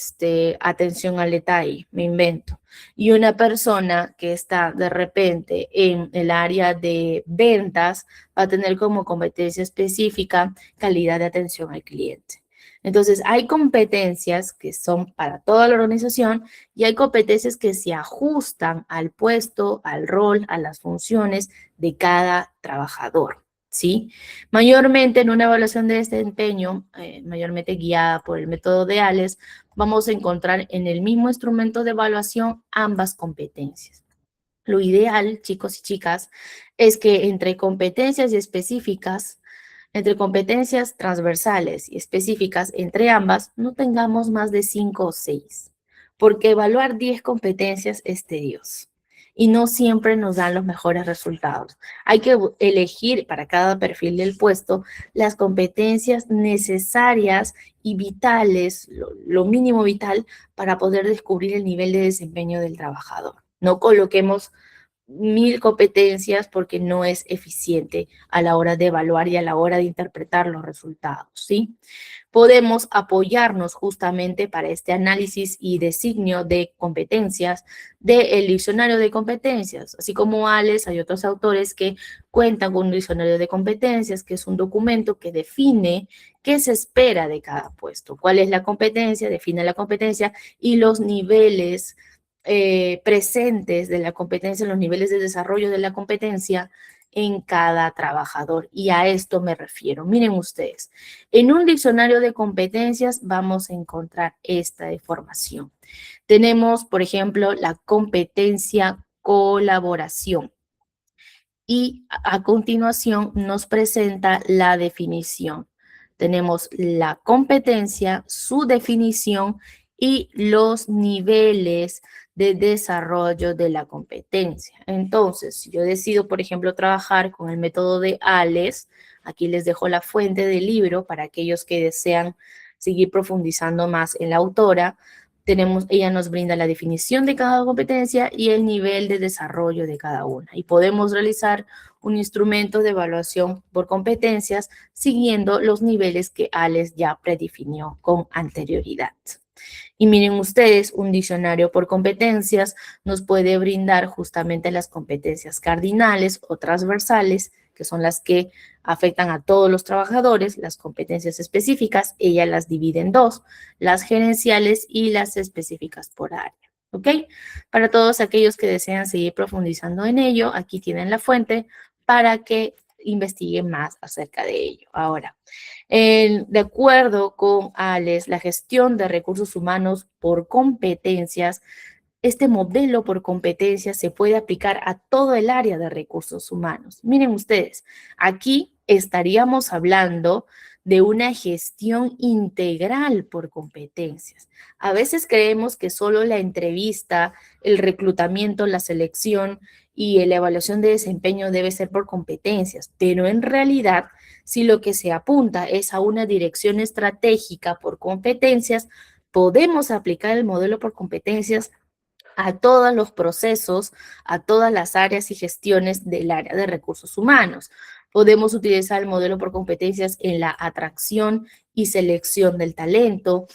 atención al detalle, me invento. Y una persona que está de repente en el área de ventas va a tener como competencia específica calidad de atención al cliente. Entonces, hay competencias que son para toda la organización y hay competencias que se ajustan al puesto, al rol, a las funciones de cada trabajador. ¿sí? Mayormente en una evaluación de desempeño, mayormente guiada por el método de ALES, vamos a encontrar en el mismo instrumento de evaluación ambas competencias. Lo ideal, chicos y chicas, es que entre competencias específicas, entre competencias transversales y específicas, entre ambas, no tengamos más de 5 o 6, porque evaluar 10 competencias es tedioso y no siempre nos dan los mejores resultados. Hay que elegir para cada perfil del puesto las competencias necesarias y vitales, lo mínimo vital para poder descubrir el nivel de desempeño del trabajador. No coloquemos 1000 competencias porque no es eficiente a la hora de evaluar y a la hora de interpretar los resultados, ¿sí? Podemos apoyarnos justamente para este análisis y designio de competencias del diccionario de competencias, así como ALES, hay otros autores que cuentan con un diccionario de competencias, que es un documento que define qué se espera de cada puesto, cuál es la competencia, define la competencia y los niveles presentes de la competencia, los niveles de desarrollo de la competencia en cada trabajador. Y a esto me refiero. Miren ustedes, en un diccionario de competencias vamos a encontrar esta información. Tenemos, por ejemplo, la competencia colaboración. Y a continuación nos presenta la definición. Tenemos la competencia, su definición y los niveles de desarrollo de la competencia. Entonces, si yo decido, por ejemplo, trabajar con el método de ALES, aquí les dejo la fuente del libro para aquellos que desean seguir profundizando más en la autora. Ella nos brinda la definición de cada competencia y el nivel de desarrollo de cada una. Y podemos realizar un instrumento de evaluación por competencias siguiendo los niveles que ALES ya predefinió con anterioridad. Y miren ustedes, un diccionario por competencias nos puede brindar justamente las competencias cardinales o transversales, que son las que afectan a todos los trabajadores. Las competencias específicas, ella las divide en dos, las gerenciales y las específicas por área. ¿Ok? Para todos aquellos que desean seguir profundizando en ello, aquí tienen la fuente para que investiguen más acerca de ello. Ahora, de acuerdo con ALES, la gestión de recursos humanos por competencias, este modelo por competencias se puede aplicar a todo el área de recursos humanos. Miren ustedes, aquí estaríamos hablando de una gestión integral por competencias. A veces creemos que solo la entrevista, el reclutamiento, la selección y la evaluación de desempeño debe ser por competencias, pero en realidad, si lo que se apunta es a una dirección estratégica por competencias, podemos aplicar el modelo por competencias a todos los procesos, a todas las áreas y gestiones del área de recursos humanos. Podemos utilizar el modelo por competencias en la atracción y selección del talento,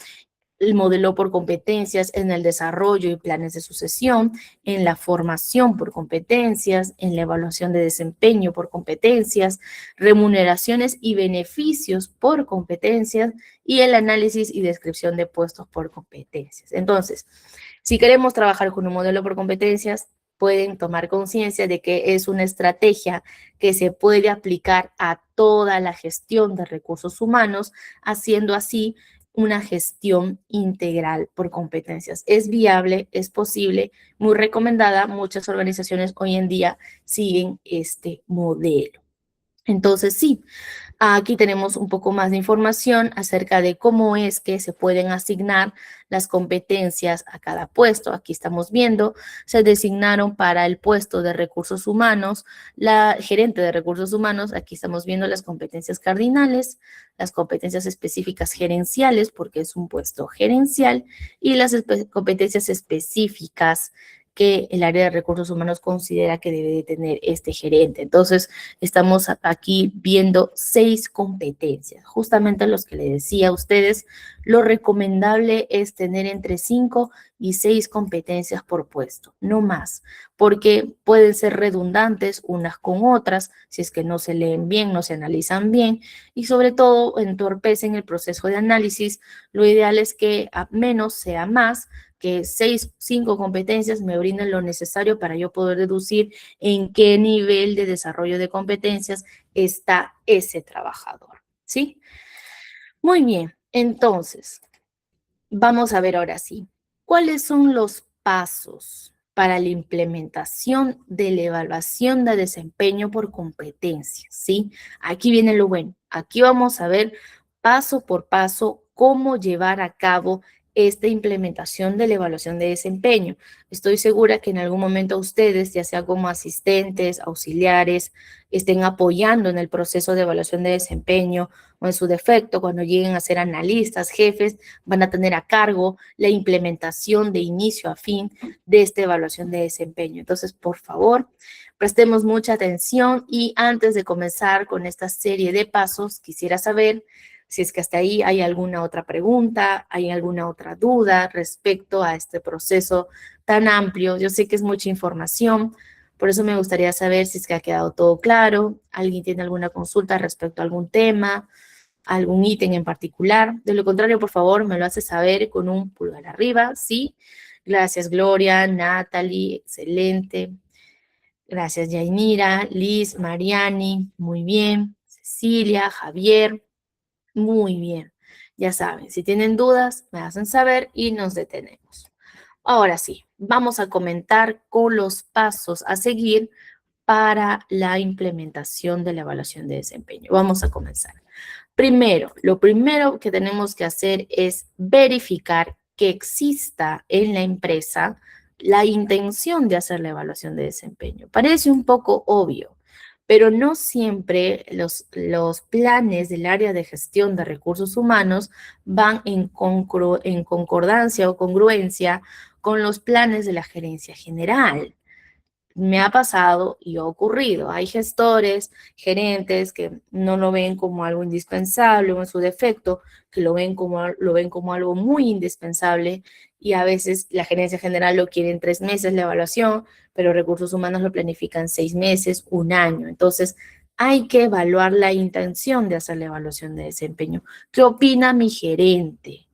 el modelo por competencias en el desarrollo y planes de sucesión, en la formación por competencias, en la evaluación de desempeño por competencias, remuneraciones y beneficios por competencias y el análisis y descripción de puestos por competencias. Entonces, si queremos trabajar con un modelo por competencias, pueden tomar conciencia de que es una estrategia que se puede aplicar a toda la gestión de recursos humanos, haciendo así una gestión integral por competencias. Es viable, es posible, muy recomendada. Muchas organizaciones hoy en día siguen este modelo. Entonces, sí, aquí tenemos un poco más de información acerca de cómo es que se pueden asignar las competencias a cada puesto. Aquí estamos viendo, se designaron para el puesto de recursos humanos, la gerente de recursos humanos. Aquí estamos viendo las competencias cardinales, las competencias específicas gerenciales, porque es un puesto gerencial, y las competencias específicas que el área de recursos humanos considera que debe de tener este gerente. Entonces, estamos aquí viendo 6 competencias. Justamente los que les decía a ustedes, lo recomendable es tener entre 5 y 6 competencias por puesto, no más, porque pueden ser redundantes unas con otras, si es que no se leen bien, no se analizan bien, y sobre todo entorpecen el proceso de análisis. Lo ideal es que a menos sea más, que 5 competencias me brindan lo necesario para yo poder deducir en qué nivel de desarrollo de competencias está ese trabajador, ¿sí? Muy bien, entonces, vamos a ver ahora sí, ¿cuáles son los pasos para la implementación de la evaluación de desempeño por competencias? ¿Sí? Aquí viene lo bueno. Aquí vamos a ver paso por paso cómo llevar a cabo esta implementación de la evaluación de desempeño. Estoy segura que en algún momento ustedes, ya sea como asistentes, auxiliares, estén apoyando en el proceso de evaluación de desempeño o en su defecto, cuando lleguen a ser analistas, jefes, van a tener a cargo la implementación de inicio a fin de esta evaluación de desempeño. Entonces, por favor, prestemos mucha atención y antes de comenzar con esta serie de pasos, quisiera saber si es que hasta ahí hay alguna otra pregunta, hay alguna otra duda respecto a este proceso tan amplio. Yo sé que es mucha información, por eso me gustaría saber si es que ha quedado todo claro, alguien tiene alguna consulta respecto a algún tema, algún ítem en particular. De lo contrario, por favor, me lo hace saber con un pulgar arriba, ¿sí? Gracias, Gloria, Natalie, excelente. Gracias, Yainira, Liz, Mariani, muy bien. Cecilia, Javier, muy bien. Ya saben, si tienen dudas, me hacen saber y nos detenemos. Ahora sí, vamos a comentar con los pasos a seguir para la implementación de la evaluación de desempeño. Vamos a comenzar. Primero, lo primero que tenemos que hacer es verificar que exista en la empresa la intención de hacer la evaluación de desempeño. Parece un poco obvio, pero no siempre los planes del área de gestión de recursos humanos van en concordancia o congruencia con los planes de la gerencia general. Me ha pasado y ha ocurrido. Hay gestores, gerentes que no lo ven como algo indispensable o en su defecto, que lo ven como algo muy indispensable y a veces la gerencia general lo quiere en 3 meses la evaluación, pero recursos humanos lo planifican 6 meses, un año. Entonces, hay que evaluar la intención de hacer la evaluación de desempeño. ¿Qué opina mi gerente?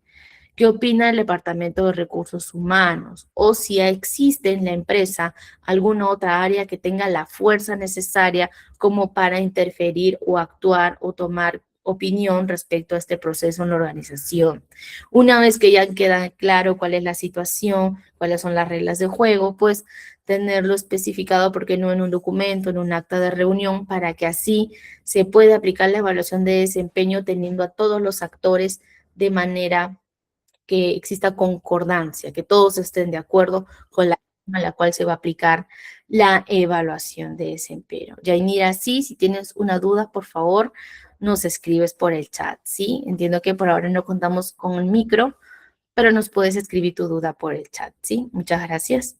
¿Qué opina el Departamento de Recursos Humanos? O si existe en la empresa alguna otra área que tenga la fuerza necesaria como para interferir o actuar o tomar opinión respecto a este proceso en la organización. Una vez que ya queda claro cuál es la situación, cuáles son las reglas de juego, pues tenerlo especificado, porque no en un documento, en un acta de reunión, para que así se pueda aplicar la evaluación de desempeño teniendo a todos los actores de manera que exista concordancia, que todos estén de acuerdo con la forma en la cual se va a aplicar la evaluación de desempeño. Yainira, sí, si tienes una duda, por favor, nos escribes por el chat, ¿sí? Entiendo que por ahora no contamos con el micro, pero nos puedes escribir tu duda por el chat, ¿sí? Muchas gracias.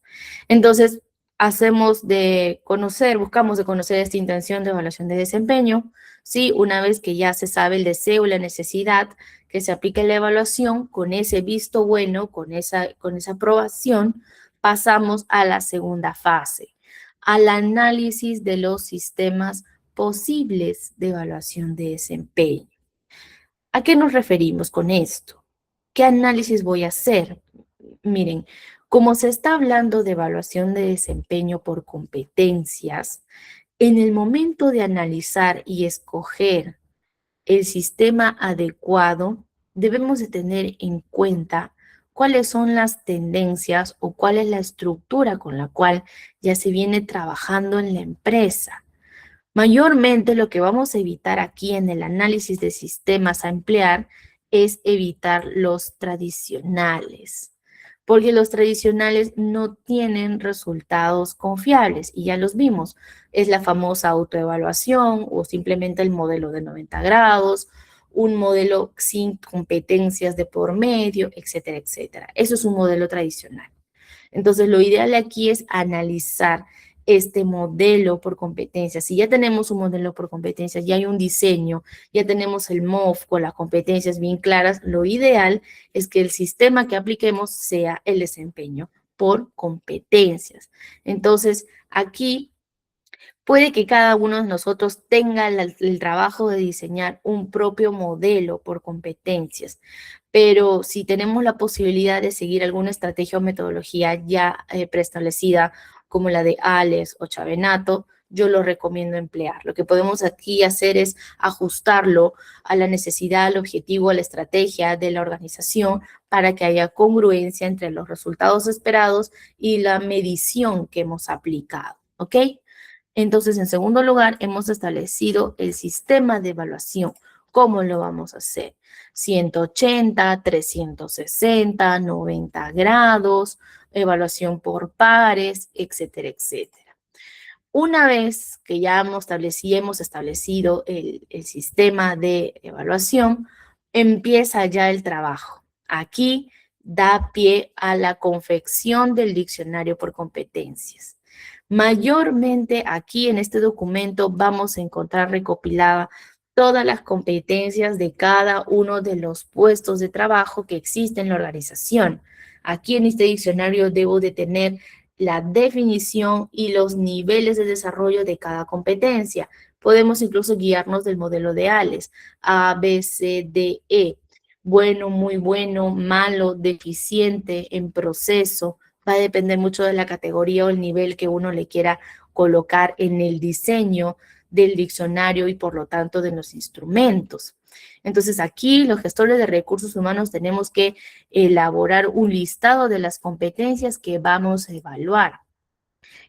Entonces, buscamos de conocer esta intención de evaluación de desempeño, ¿sí? Una vez que ya se sabe el deseo y la necesidad que se aplique la evaluación, con ese visto bueno, con esa aprobación, pasamos a la segunda fase, al análisis de los sistemas posibles de evaluación de desempeño. ¿A qué nos referimos con esto? ¿Qué análisis voy a hacer? Miren, como se está hablando de evaluación de desempeño por competencias, en el momento de analizar y escoger el sistema adecuado, debemos de tener en cuenta cuáles son las tendencias o cuál es la estructura con la cual ya se viene trabajando en la empresa. Mayormente lo que vamos a evitar aquí en el análisis de sistemas a emplear es evitar los tradicionales, porque los tradicionales no tienen resultados confiables y ya los vimos. Es la famosa autoevaluación o simplemente el modelo de 90 grados, un modelo sin competencias de por medio, etcétera, etcétera. Eso es un modelo tradicional. Entonces, lo ideal aquí es analizar este modelo por competencias. Si ya tenemos un modelo por competencias, ya hay un diseño, ya tenemos el MOF con las competencias bien claras, lo ideal es que el sistema que apliquemos sea el desempeño por competencias. Entonces, aquí Puede que cada uno de nosotros tenga el trabajo de diseñar un propio modelo por competencias, pero si tenemos la posibilidad de seguir alguna estrategia o metodología ya preestablecida, como la de ALES o Chavenato, yo lo recomiendo emplear. Lo que podemos aquí hacer es ajustarlo a la necesidad, al objetivo, a la estrategia de la organización para que haya congruencia entre los resultados esperados y la medición que hemos aplicado, ¿ok? Entonces, en segundo lugar, hemos establecido el sistema de evaluación. ¿Cómo lo vamos a hacer? 180, 360, 90 grados, evaluación por pares, etcétera, etcétera. Una vez que ya hemos establecido el sistema de evaluación, empieza ya el trabajo. Aquí da pie a la confección del diccionario por competencias. Mayormente aquí en este documento vamos a encontrar recopilada todas las competencias de cada uno de los puestos de trabajo que existen en la organización. Aquí en este diccionario debo de tener la definición y los niveles de desarrollo de cada competencia. Podemos incluso guiarnos del modelo de ALES, A, B, C, D, E. Bueno, muy bueno, malo, deficiente, en proceso. Va a depender mucho de la categoría o el nivel que uno le quiera colocar en el diseño del diccionario y por lo tanto de los instrumentos. Entonces aquí los gestores de recursos humanos tenemos que elaborar un listado de las competencias que vamos a evaluar.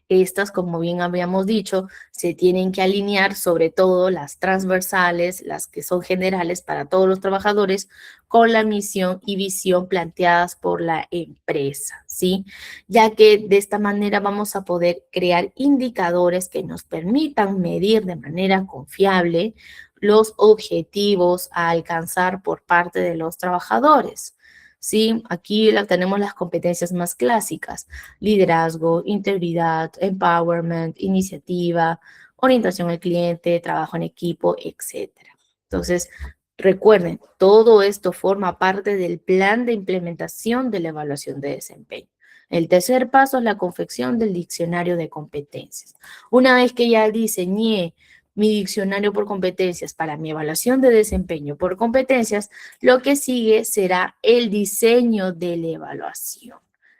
Estas, como bien habíamos dicho, se tienen que alinear, sobre todo las transversales, las que son generales para todos los trabajadores, con la misión y visión planteadas por la empresa, ¿sí? Ya que de esta manera vamos a poder crear indicadores que nos permitan medir de manera confiable los objetivos a alcanzar por parte de los trabajadores. Sí, aquí tenemos las competencias más clásicas: liderazgo, integridad, empowerment, iniciativa, orientación al cliente, trabajo en equipo, etcétera. Entonces, recuerden, todo esto forma parte del plan de implementación de la evaluación de desempeño. El tercer paso es la confección del diccionario de competencias. Una vez que ya diseñé mi diccionario por competencias para mi evaluación de desempeño por competencias, lo que sigue será el diseño de la evaluación.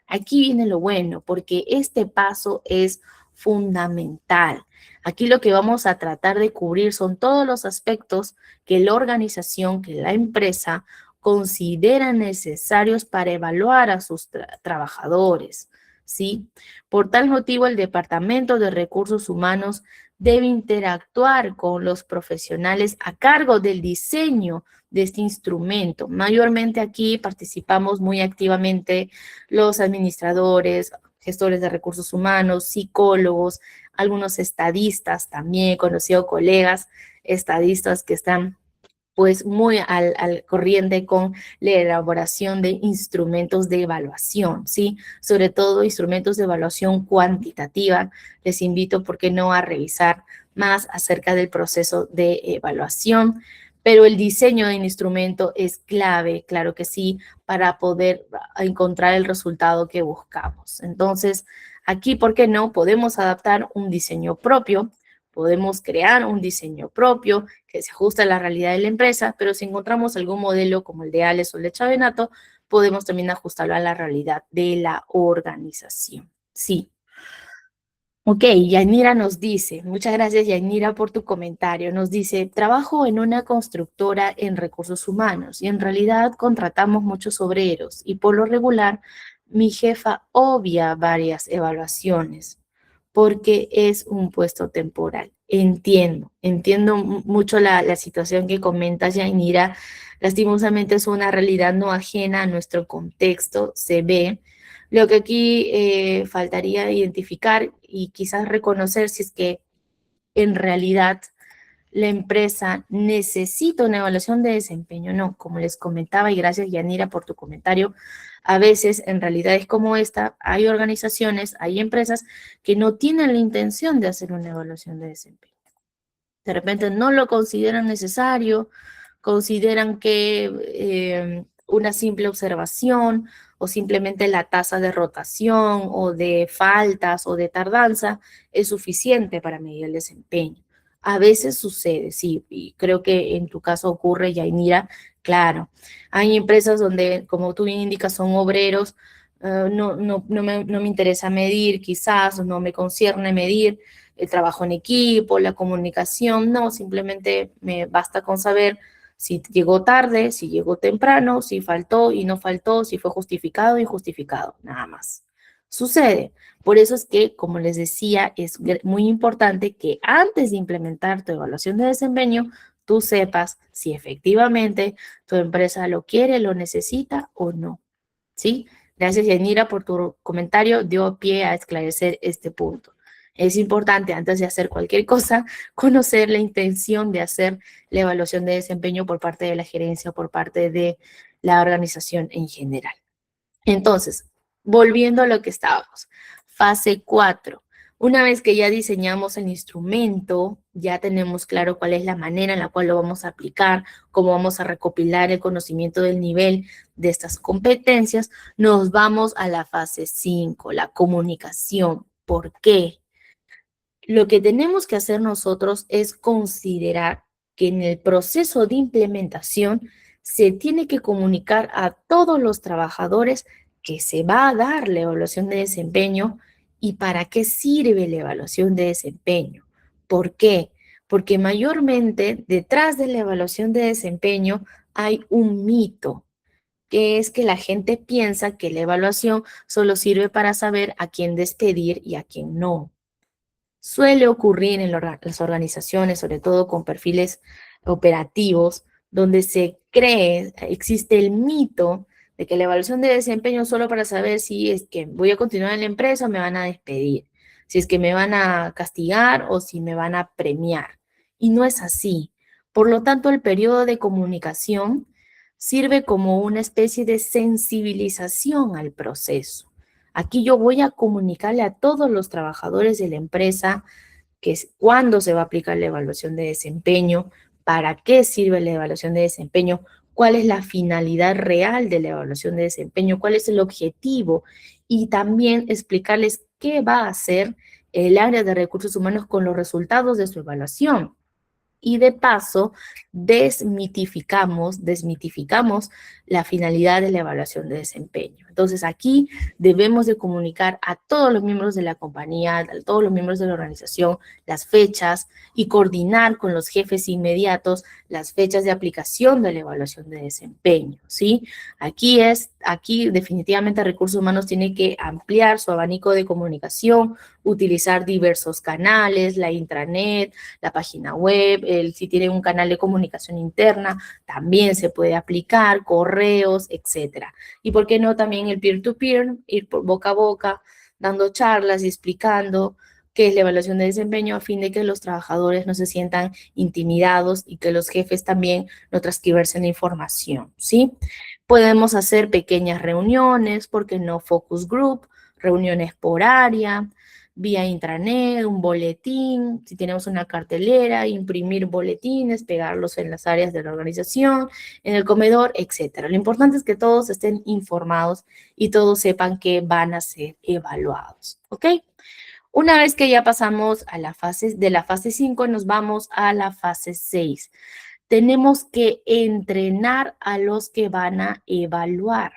Aquí viene lo bueno, porque este paso es fundamental. Aquí lo que vamos a tratar de cubrir son todos los aspectos que la organización, que la empresa considera necesarios para evaluar a sus trabajadores, ¿sí? Por tal motivo, el Departamento de Recursos Humanos debe interactuar con los profesionales a cargo del diseño de este instrumento. Mayormente aquí participamos muy activamente los administradores, gestores de recursos humanos, psicólogos, algunos estadistas también, he conocido colegas estadistas que están pues muy al corriente con la elaboración de instrumentos de evaluación, ¿sí? Sobre todo instrumentos de evaluación cuantitativa. Les invito, ¿por qué no?, a revisar más acerca del proceso de evaluación, pero el diseño del instrumento es clave, claro que sí, para poder encontrar el resultado que buscamos. Entonces, aquí, ¿por qué no?, podemos adaptar un diseño propio, podemos crear un diseño propio que se ajuste a la realidad de la empresa, pero si encontramos algún modelo como el de ALES o el de Chavenato, podemos también ajustarlo a la realidad de la organización. Sí. Ok, Yanira nos dice, muchas gracias Yanira por tu comentario, nos dice: trabajo en una constructora en recursos humanos y en realidad contratamos muchos obreros y por lo regular mi jefa obvia varias evaluaciones porque es un puesto temporal. Entiendo mucho la situación que comentas, Yanira. Lastimosamente es una realidad no ajena a nuestro contexto, se ve. Lo que aquí faltaría identificar y quizás reconocer si es que en realidad la empresa necesita una evaluación de desempeño. No, como les comentaba, y gracias Yanira por tu comentario, a veces en realidades como esta hay organizaciones, hay empresas que no tienen la intención de hacer una evaluación de desempeño. De repente no lo consideran necesario, consideran que una simple observación o simplemente la tasa de rotación o de faltas o de tardanza es suficiente para medir el desempeño. A veces sucede, sí, y creo que en tu caso ocurre, Yainira, claro. Hay empresas donde, como tú bien indicas, son obreros, no me interesa medir, quizás, no me concierne medir el trabajo en equipo, la comunicación, no, simplemente me basta con saber si llegó tarde, si llegó temprano, si faltó y no faltó, si fue justificado o injustificado, nada más. Sucede. Por eso es que, como les decía, es muy importante que antes de implementar tu evaluación de desempeño, tú sepas si efectivamente tu empresa lo quiere, lo necesita o no. ¿Sí? Gracias, Yanira, por tu comentario. Dio pie a esclarecer este punto. Es importante, antes de hacer cualquier cosa, conocer la intención de hacer la evaluación de desempeño por parte de la gerencia o por parte de la organización en general. Entonces, volviendo a lo que estábamos, fase 4. Una vez que ya diseñamos el instrumento, ya tenemos claro cuál es la manera en la cual lo vamos a aplicar, cómo vamos a recopilar el conocimiento del nivel de estas competencias, nos vamos a la fase 5, la comunicación. ¿Por qué? Lo que tenemos que hacer nosotros es considerar que en el proceso de implementación se tiene que comunicar a todos los trabajadores que se va a dar la evaluación de desempeño y para qué sirve la evaluación de desempeño. ¿Por qué? Porque mayormente detrás de la evaluación de desempeño hay un mito, que es que la gente piensa que la evaluación solo sirve para saber a quién despedir y a quién no. Suele ocurrir en las organizaciones, sobre todo con perfiles operativos, donde se cree, existe el mito de que la evaluación de desempeño es solo para saber si es que voy a continuar en la empresa o me van a despedir, si es que me van a castigar o si me van a premiar. Y no es así. Por lo tanto, el periodo de comunicación sirve como una especie de sensibilización al proceso. Aquí yo voy a comunicarle a todos los trabajadores de la empresa que es cuándo se va a aplicar la evaluación de desempeño, para qué sirve la evaluación de desempeño, cuál es la finalidad real de la evaluación de desempeño, cuál es el objetivo y también explicarles qué va a hacer el área de recursos humanos con los resultados de su evaluación. Y de paso, desmitificamos la finalidad de la evaluación de desempeño. Entonces, aquí debemos de comunicar a todos los miembros de la compañía, a todos los miembros de la organización, las fechas y coordinar con los jefes inmediatos las fechas de aplicación de la evaluación de desempeño, ¿sí? Aquí definitivamente Recursos Humanos tiene que ampliar su abanico de comunicación, utilizar diversos canales, la intranet, la página web, si tienen un canal de comunicación interna, también se puede aplicar, correos, etcétera. Y por qué no también el peer-to-peer, ir por boca a boca, dando charlas y explicando qué es la evaluación de desempeño a fin de que los trabajadores no se sientan intimidados y que los jefes también no transgiversen la información, ¿sí? Podemos hacer pequeñas reuniones, porque no focus group, reuniones por área, vía intranet, un boletín, si tenemos una cartelera, imprimir boletines, pegarlos en las áreas de la organización, en el comedor, etcétera. Lo importante es que todos estén informados y todos sepan que van a ser evaluados, ¿ok? Una vez que ya pasamos a de la fase 5, nos vamos a la fase 6. Tenemos que entrenar a los que van a evaluar.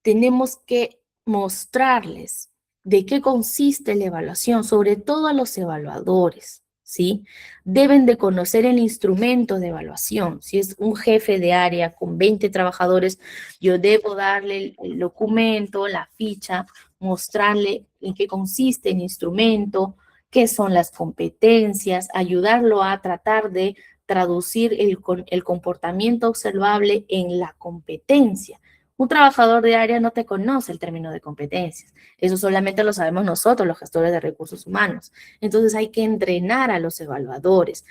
Tenemos que mostrarles de qué consiste la evaluación, sobre todo a los evaluadores, ¿sí? Deben de conocer el instrumento de evaluación. Si es un jefe de área con 20 trabajadores, yo debo darle el documento, la ficha, mostrarle en qué consiste el instrumento, qué son las competencias, ayudarlo a tratar de traducir el comportamiento observable en la competencia. Un trabajador de área no te conoce el término de competencias. Eso solamente lo sabemos nosotros, los gestores de recursos humanos. Entonces hay que entrenar a los evaluadores.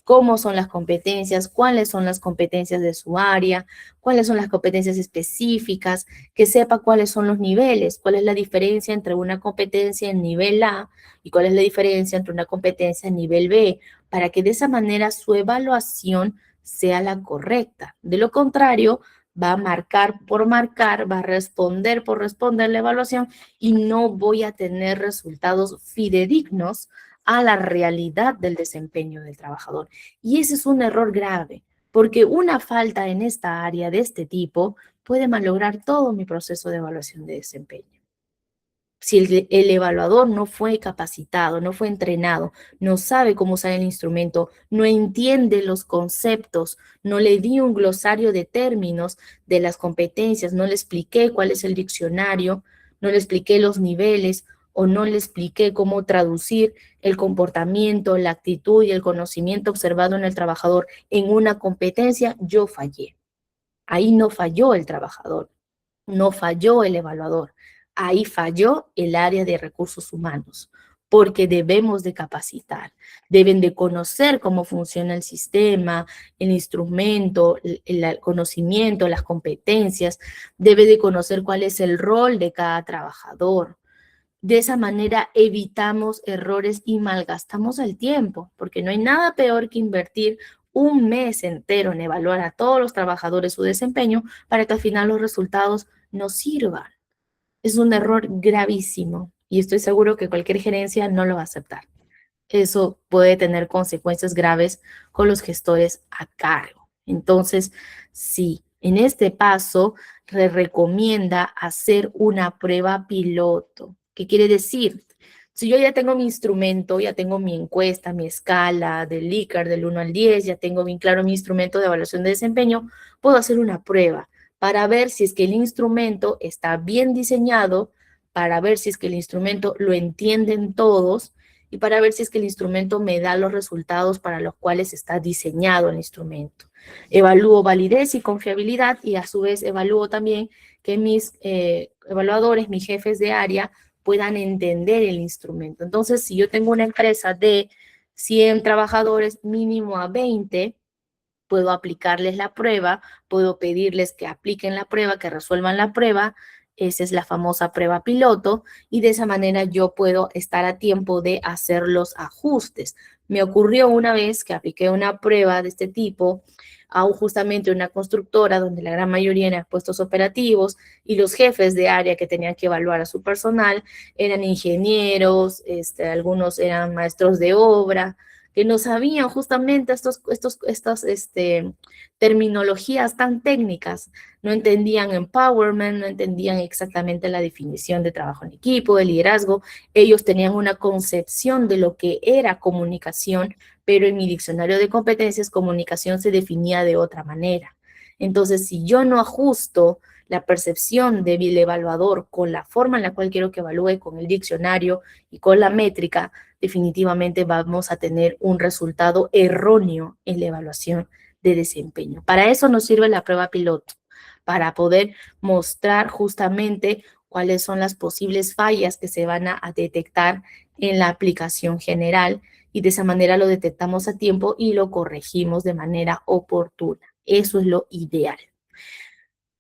¿Cómo son las competencias? ¿Cuáles son las competencias de su área? ¿Cuáles son las competencias específicas? Que sepa cuáles son los niveles. ¿Cuál es la diferencia entre una competencia en nivel A y cuál es la diferencia entre una competencia en nivel B? Para que de esa manera su evaluación sea la correcta. De lo contrario, va a marcar por marcar, va a responder por responder la evaluación y no voy a tener resultados fidedignos a la realidad del desempeño del trabajador. Y ese es un error grave, porque una falta en esta área de este tipo puede malograr todo mi proceso de evaluación de desempeño. Si el evaluador no fue capacitado, no fue entrenado, no sabe cómo usar el instrumento, no entiende los conceptos, no le di un glosario de términos de las competencias, no le expliqué cuál es el diccionario, no le expliqué los niveles o no le expliqué cómo traducir el comportamiento, la actitud y el conocimiento observado en el trabajador en una competencia, yo fallé. Ahí no falló el trabajador, no falló el evaluador, ahí falló el área de recursos humanos, porque debemos de capacitar, deben de conocer cómo funciona el sistema, el instrumento, el conocimiento, las competencias, debe de conocer cuál es el rol de cada trabajador. De esa manera evitamos errores y malgastamos el tiempo, porque no hay nada peor que invertir un mes entero en evaluar a todos los trabajadores su desempeño para que al final los resultados no sirvan. Es un error gravísimo y estoy seguro que cualquier gerencia no lo va a aceptar. Eso puede tener consecuencias graves con los gestores a cargo. Entonces, sí, en este paso se recomienda hacer una prueba piloto. ¿Qué quiere decir? Si yo ya tengo mi instrumento, ya tengo mi encuesta, mi escala del Likert del 1 al 10, ya tengo bien claro mi instrumento de evaluación de desempeño, puedo hacer una prueba para ver si es que el instrumento está bien diseñado, para ver si es que el instrumento lo entienden todos y para ver si es que el instrumento me da los resultados para los cuales está diseñado el instrumento. Evalúo validez y confiabilidad y a su vez evalúo también que mis evaluadores, mis jefes de área, puedan entender el instrumento. Entonces, si yo tengo una empresa de 100 trabajadores, mínimo a 20, puedo aplicarles la prueba, puedo pedirles que apliquen la prueba, que resuelvan la prueba. Esa es la famosa prueba piloto y de esa manera yo puedo estar a tiempo de hacer los ajustes. Me ocurrió una vez que apliqué una prueba de este tipo a justamente una constructora donde la gran mayoría eran puestos operativos y los jefes de área que tenían que evaluar a su personal eran ingenieros, algunos eran maestros de obra, que no sabían justamente estas terminologías tan técnicas, no entendían empowerment, no entendían exactamente la definición de trabajo en equipo, de liderazgo, ellos tenían una concepción de lo que era comunicación, pero en mi diccionario de competencias comunicación se definía de otra manera. Entonces, si yo no ajusto la percepción del evaluador con la forma en la cual quiero que evalúe, con el diccionario y con la métrica, definitivamente vamos a tener un resultado erróneo en la evaluación de desempeño. Para eso nos sirve la prueba piloto, para poder mostrar justamente cuáles son las posibles fallas que se van a detectar en la aplicación general y de esa manera lo detectamos a tiempo y lo corregimos de manera oportuna. Eso es lo ideal.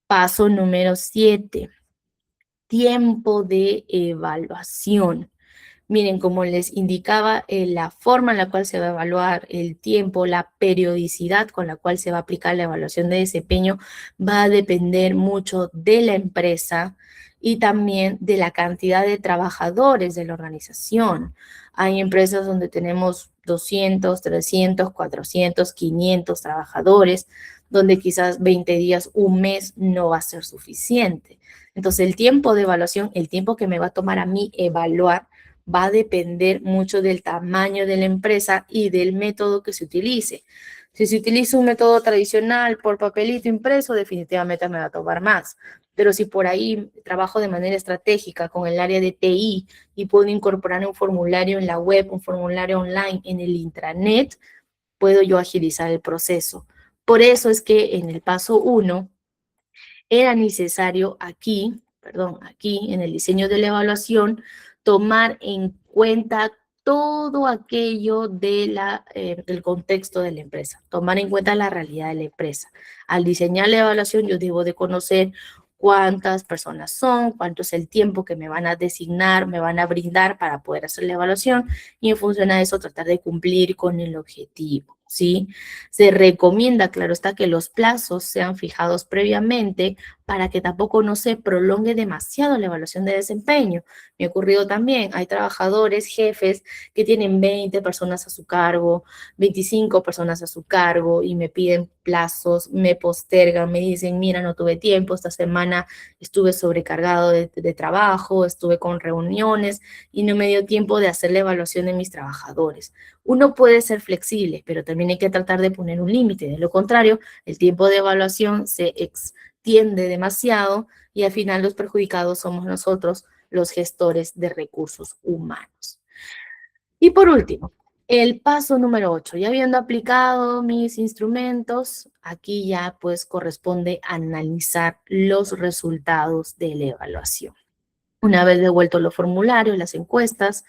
Paso número 7, tiempo de evaluación. Miren, como les indicaba, la forma en la cual se va a evaluar el tiempo, la periodicidad con la cual se va a aplicar la evaluación de desempeño va a depender mucho de la empresa y también de la cantidad de trabajadores de la organización. Hay empresas donde tenemos 200, 300, 400, 500 trabajadores, donde quizás 20 días, un mes no va a ser suficiente. Entonces, el tiempo de evaluación, el tiempo que me va a tomar a mí evaluar, va a depender mucho del tamaño de la empresa y del método que se utilice. Si se utiliza un método tradicional por papelito impreso, definitivamente me va a tomar más. Pero si por ahí trabajo de manera estratégica con el área de TI y puedo incorporar un formulario en la web, un formulario online en el intranet, puedo yo agilizar el proceso. Por eso es que en el paso 1 era necesario aquí en el diseño de la evaluación, tomar en cuenta todo aquello del contexto de la empresa, tomar en cuenta la realidad de la empresa. Al diseñar la evaluación, yo debo de conocer cuántas personas son, cuánto es el tiempo que me van a designar, me van a brindar para poder hacer la evaluación y en función a eso tratar de cumplir con el objetivo. ¿sí? Se recomienda, claro está, que los plazos sean fijados previamente para que tampoco no se prolongue demasiado la evaluación de desempeño. Me ha ocurrido también, hay trabajadores, jefes, que tienen 20 personas a su cargo, 25 personas a su cargo y me piden plazos, me postergan, me dicen, mira, no tuve tiempo, esta semana estuve sobrecargado de trabajo, estuve con reuniones y no me dio tiempo de hacer la evaluación de mis trabajadores. Uno puede ser flexible, pero también hay que tratar de poner un límite. De lo contrario, el tiempo de evaluación se extiende demasiado y al final los perjudicados somos nosotros, los gestores de recursos humanos. Y por último, el paso número 8. Ya habiendo aplicado mis instrumentos, aquí ya pues corresponde analizar los resultados de la evaluación. Una vez devuelto los formularios, las encuestas,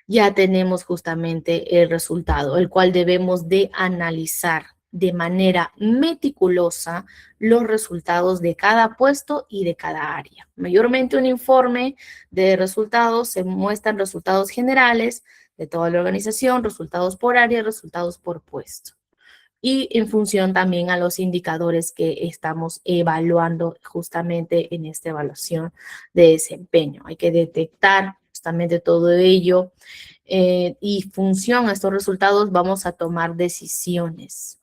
ya tenemos justamente el resultado, el cual debemos de analizar de manera meticulosa los resultados de cada puesto y de cada área. Mayormente un informe de resultados se muestran resultados generales de toda la organización, resultados por área, resultados por puesto y en función también a los indicadores que estamos evaluando justamente en esta evaluación de desempeño. Hay que detectar justamente todo ello y función a estos resultados vamos a tomar decisiones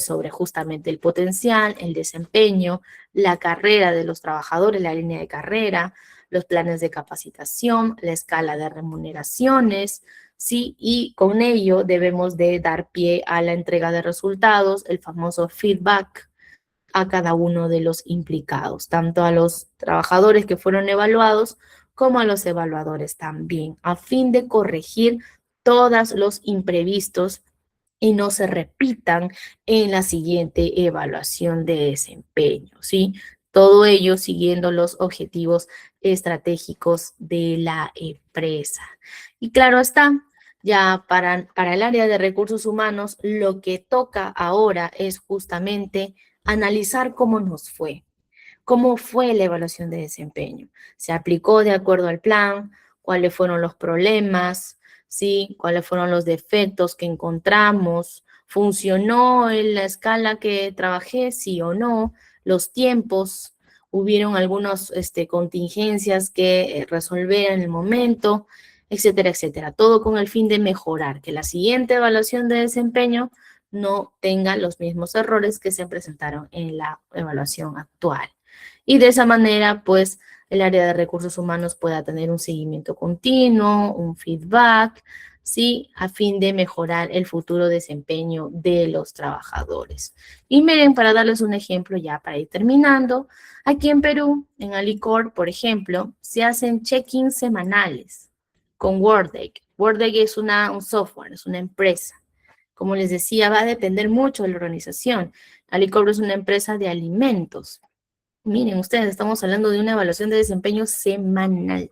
sobre justamente el potencial, el desempeño, la carrera de los trabajadores, la línea de carrera, los planes de capacitación, la escala de remuneraciones, ¿sí? Y con ello debemos de dar pie a la entrega de resultados, el famoso feedback a cada uno de los implicados, tanto a los trabajadores que fueron evaluados como a los evaluadores también, a fin de corregir todos los imprevistos y no se repitan en la siguiente evaluación de desempeño, ¿sí? Todo ello siguiendo los objetivos estratégicos de la empresa. Y claro está, ya para el área de recursos humanos, lo que toca ahora es justamente analizar cómo nos fue, cómo fue la evaluación de desempeño. ¿Se aplicó de acuerdo al plan? ¿Cuáles fueron los problemas? ¿Sí? ¿Cuáles fueron los defectos que encontramos? ¿Funcionó en la escala que trabajé? Sí o no. Los tiempos. Hubieron algunas contingencias que resolver en el momento, etcétera, etcétera. Todo con el fin de mejorar, que la siguiente evaluación de desempeño no tenga los mismos errores que se presentaron en la evaluación actual. Y de esa manera, pues, el área de recursos humanos pueda tener un seguimiento continuo, un feedback, ¿sí? A fin de mejorar el futuro desempeño de los trabajadores. Y miren, para darles un ejemplo ya para ir terminando, aquí en Perú, en Alicorp, por ejemplo, se hacen check-ins semanales con Workday. Workday es un software, es una empresa. Como les decía, va a depender mucho de la organización. Alicorp es una empresa de alimentos. Miren ustedes, estamos hablando de una evaluación de desempeño semanal.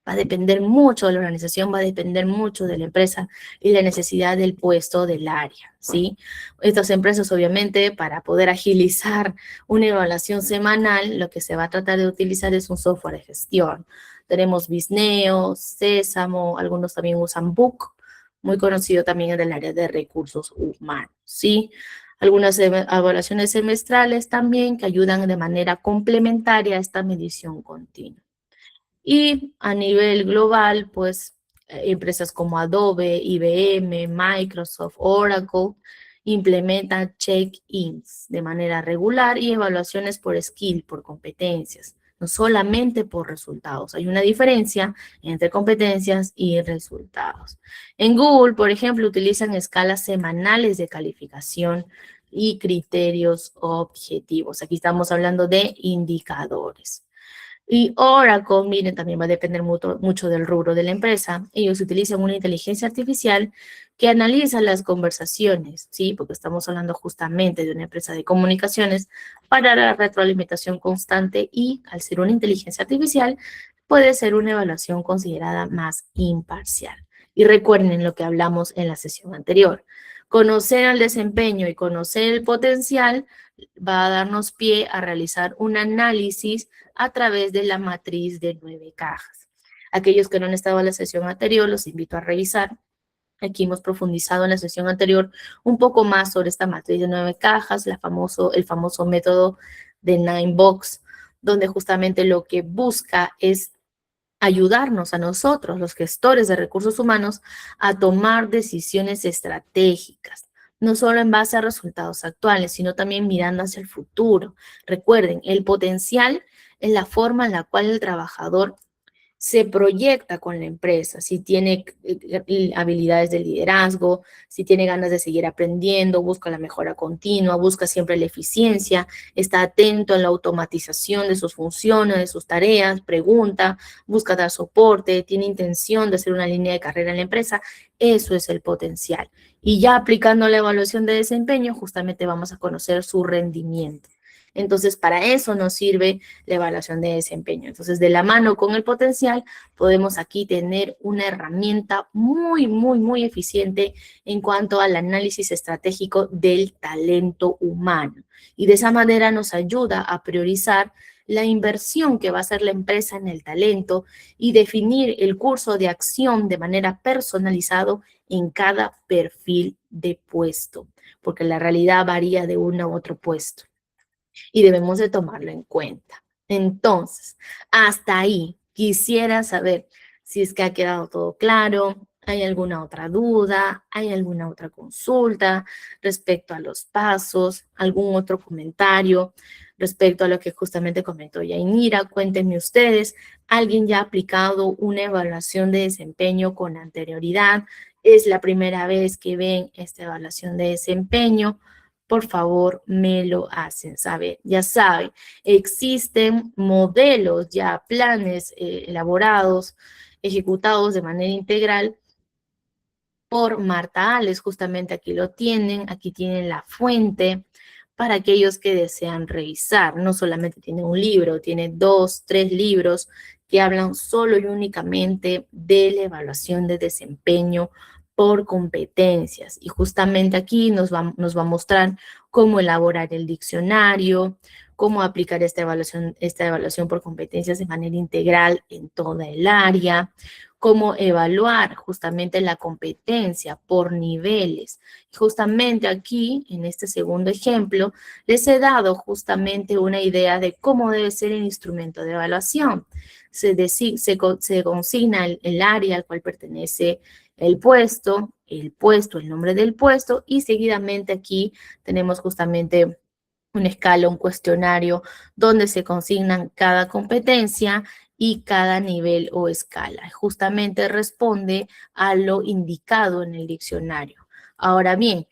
Va a depender mucho de la organización, va a depender mucho de la empresa y la necesidad del puesto del área, ¿sí? Estas empresas, obviamente, para poder agilizar una evaluación semanal, lo que se va a tratar de utilizar es un software de gestión. Tenemos Visneo, Sésamo, algunos también usan Book, muy conocido también en el área de recursos humanos, ¿sí? Algunas evaluaciones semestrales también que ayudan de manera complementaria a esta medición continua. Y a nivel global, pues empresas como Adobe, IBM, Microsoft, Oracle implementan check-ins de manera regular y evaluaciones por skill, por competencias, no solamente por resultados. Hay una diferencia entre competencias y resultados. En Google, por ejemplo, utilizan escalas semanales de calificación y criterios objetivos. Aquí estamos hablando de indicadores. Y Oracle, miren, también va a depender mucho del rubro de la empresa. Ellos utilizan una inteligencia artificial que analiza las conversaciones, ¿sí? Porque estamos hablando justamente de una empresa de comunicaciones para la retroalimentación constante y al ser una inteligencia artificial puede ser una evaluación considerada más imparcial. Y recuerden lo que hablamos en la sesión anterior. Conocer el desempeño y conocer el potencial va a darnos pie a realizar un análisis a través de la matriz de 9 cajas. Aquellos que no han estado en la sesión anterior, los invito a revisar Aquí hemos profundizado en la sesión anterior un poco más sobre esta matriz de 9 cajas, el famoso método de 9 Box, donde justamente lo que busca es ayudarnos a nosotros, los gestores de recursos humanos, a tomar decisiones estratégicas, no solo en base a resultados actuales, sino también mirando hacia el futuro. Recuerden, el potencial es la forma en la cual el trabajador se proyecta con la empresa, si tiene habilidades de liderazgo, si tiene ganas de seguir aprendiendo, busca la mejora continua, busca siempre la eficiencia, está atento en la automatización de sus funciones, de sus tareas, pregunta, busca dar soporte, tiene intención de hacer una línea de carrera en la empresa. Eso es el potencial. Y ya aplicando la evaluación de desempeño, justamente vamos a conocer su rendimiento. Entonces, para eso nos sirve la evaluación de desempeño. Entonces, de la mano con el potencial, podemos aquí tener una herramienta muy eficiente en cuanto al análisis estratégico del talento humano. Y de esa manera nos ayuda a priorizar la inversión que va a hacer la empresa en el talento y definir el curso de acción de manera personalizado en cada perfil de puesto, porque la realidad varía de uno a otro puesto y debemos de tomarlo en cuenta. Entonces, hasta ahí quisiera saber si es que ha quedado todo claro, hay alguna otra duda, hay alguna otra consulta respecto a los pasos, algún otro comentario respecto a lo que justamente comentó Yainira. Cuéntenme ustedes, ¿alguien ya ha aplicado una evaluación de desempeño con anterioridad? ¿Es la primera vez que ven esta evaluación de desempeño? Por favor, me lo hacen saber. Ya saben, existen modelos, ya planes elaborados, ejecutados de manera integral por Marta Ales, justamente aquí lo tienen, aquí tienen la fuente para aquellos que desean revisar. No solamente tiene un libro, tiene 2, 3 libros que hablan solo y únicamente de la evaluación de desempeño por competencias. Y justamente aquí nos va a mostrar cómo elaborar el diccionario, cómo aplicar esta evaluación por competencias de manera integral en toda el área, cómo evaluar justamente la competencia por niveles. Justamente aquí, en este segundo ejemplo, les he dado justamente una idea de cómo debe ser el instrumento de evaluación. Se consigna el área al cual pertenece el puesto, el nombre del puesto, y seguidamente aquí tenemos justamente una escala, un cuestionario donde se consignan cada competencia y cada nivel o escala. Justamente responde a lo indicado en el diccionario. Ahora bien,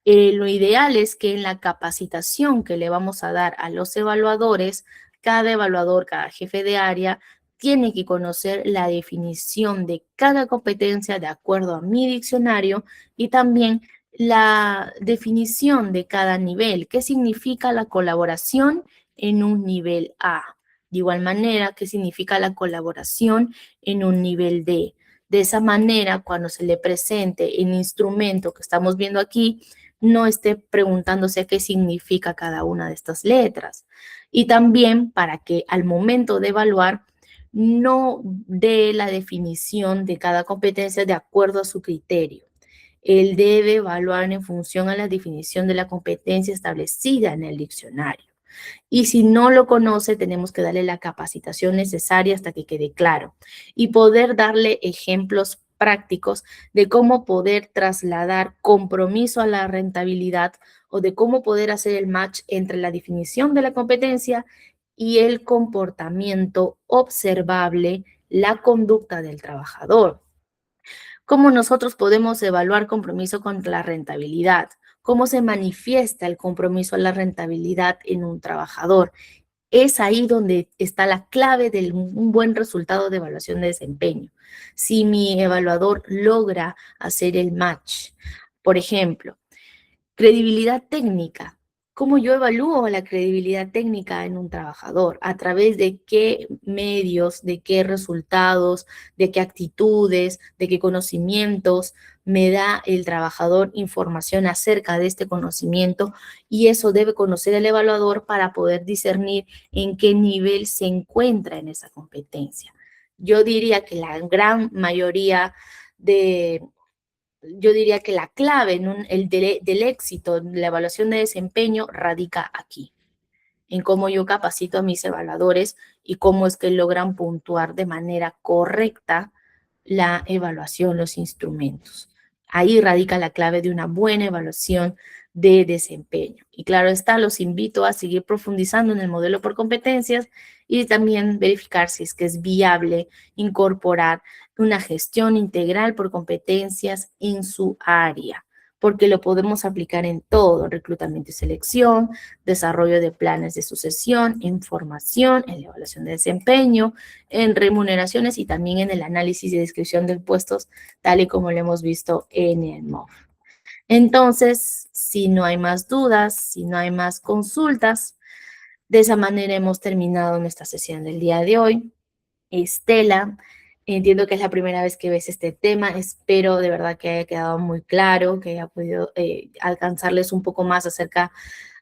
lo ideal es que en la capacitación que le vamos a dar a los evaluadores, cada evaluador, cada jefe de área, tiene que conocer la definición de cada competencia de acuerdo a mi diccionario y también la definición de cada nivel. ¿Qué significa la colaboración en un nivel A? De igual manera, ¿qué significa la colaboración en un nivel D? De esa manera, cuando se le presente el instrumento que estamos viendo aquí, no esté preguntándose qué significa cada una de estas letras. Y también para que al momento de evaluar, no dé la definición de cada competencia de acuerdo a su criterio. Él debe evaluar en función a la definición de la competencia establecida en el diccionario. Y si no lo conoce, tenemos que darle la capacitación necesaria hasta que quede claro y poder darle ejemplos prácticos de cómo poder trasladar compromiso a la rentabilidad o de cómo poder hacer el match entre la definición de la competencia y el comportamiento observable, la conducta del trabajador. ¿Cómo nosotros podemos evaluar compromiso con la rentabilidad? ¿Cómo se manifiesta el compromiso a la rentabilidad en un trabajador? Es ahí donde está la clave de un buen resultado de evaluación de desempeño. Si mi evaluador logra hacer el match, por ejemplo, credibilidad técnica. ¿Cómo yo evalúo la credibilidad técnica en un trabajador? ¿A través de qué medios, de qué resultados, de qué actitudes, de qué conocimientos me da el trabajador información acerca de este conocimiento? Y eso debe conocer el evaluador para poder discernir en qué nivel se encuentra en esa competencia. Yo diría que la gran mayoría de yo diría que la clave, ¿no? Del éxito, de la evaluación de desempeño radica aquí, en cómo yo capacito a mis evaluadores y cómo es que logran puntuar de manera correcta la evaluación, los instrumentos. Ahí radica la clave de una buena evaluación de desempeño. Y claro está, los invito a seguir profundizando en el modelo por competencias y también verificar si es que es viable incorporar una gestión integral por competencias en su área, porque lo podemos aplicar en todo: reclutamiento y selección, desarrollo de planes de sucesión, en formación, en la evaluación de desempeño, en remuneraciones y también en el análisis y descripción de puestos, tal y como lo hemos visto en el MOF. Entonces, si no hay más dudas, si no hay más consultas, de esa manera hemos terminado nuestra sesión del día de hoy. Estela, entiendo que es la primera vez que ves este tema, espero de verdad que haya quedado muy claro, que haya podido alcanzarles un poco más acerca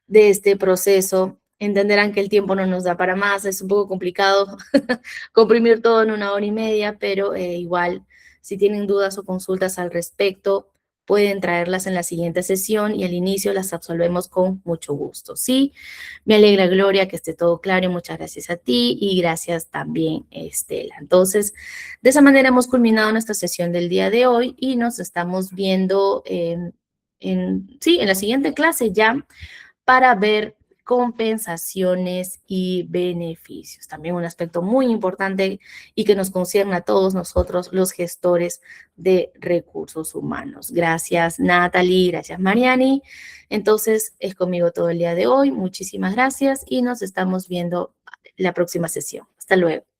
de este proceso. Entenderán que el tiempo no nos da para más, es un poco complicado comprimir todo en 1 hora y media, pero igual, si tienen dudas o consultas al respecto, pueden traerlas en la siguiente sesión y al inicio las absolvemos con mucho gusto. Sí, me alegra, Gloria, que esté todo claro y muchas gracias a ti y gracias también, Estela. Entonces, de esa manera hemos culminado nuestra sesión del día de hoy y nos estamos viendo sí, en la siguiente clase ya para ver compensaciones y beneficios. También un aspecto muy importante y que nos concierne a todos nosotros, los gestores de recursos humanos. Gracias, Natalie, gracias, Mariani. Entonces, es conmigo todo el día de hoy. Muchísimas gracias y nos estamos viendo la próxima sesión. Hasta luego.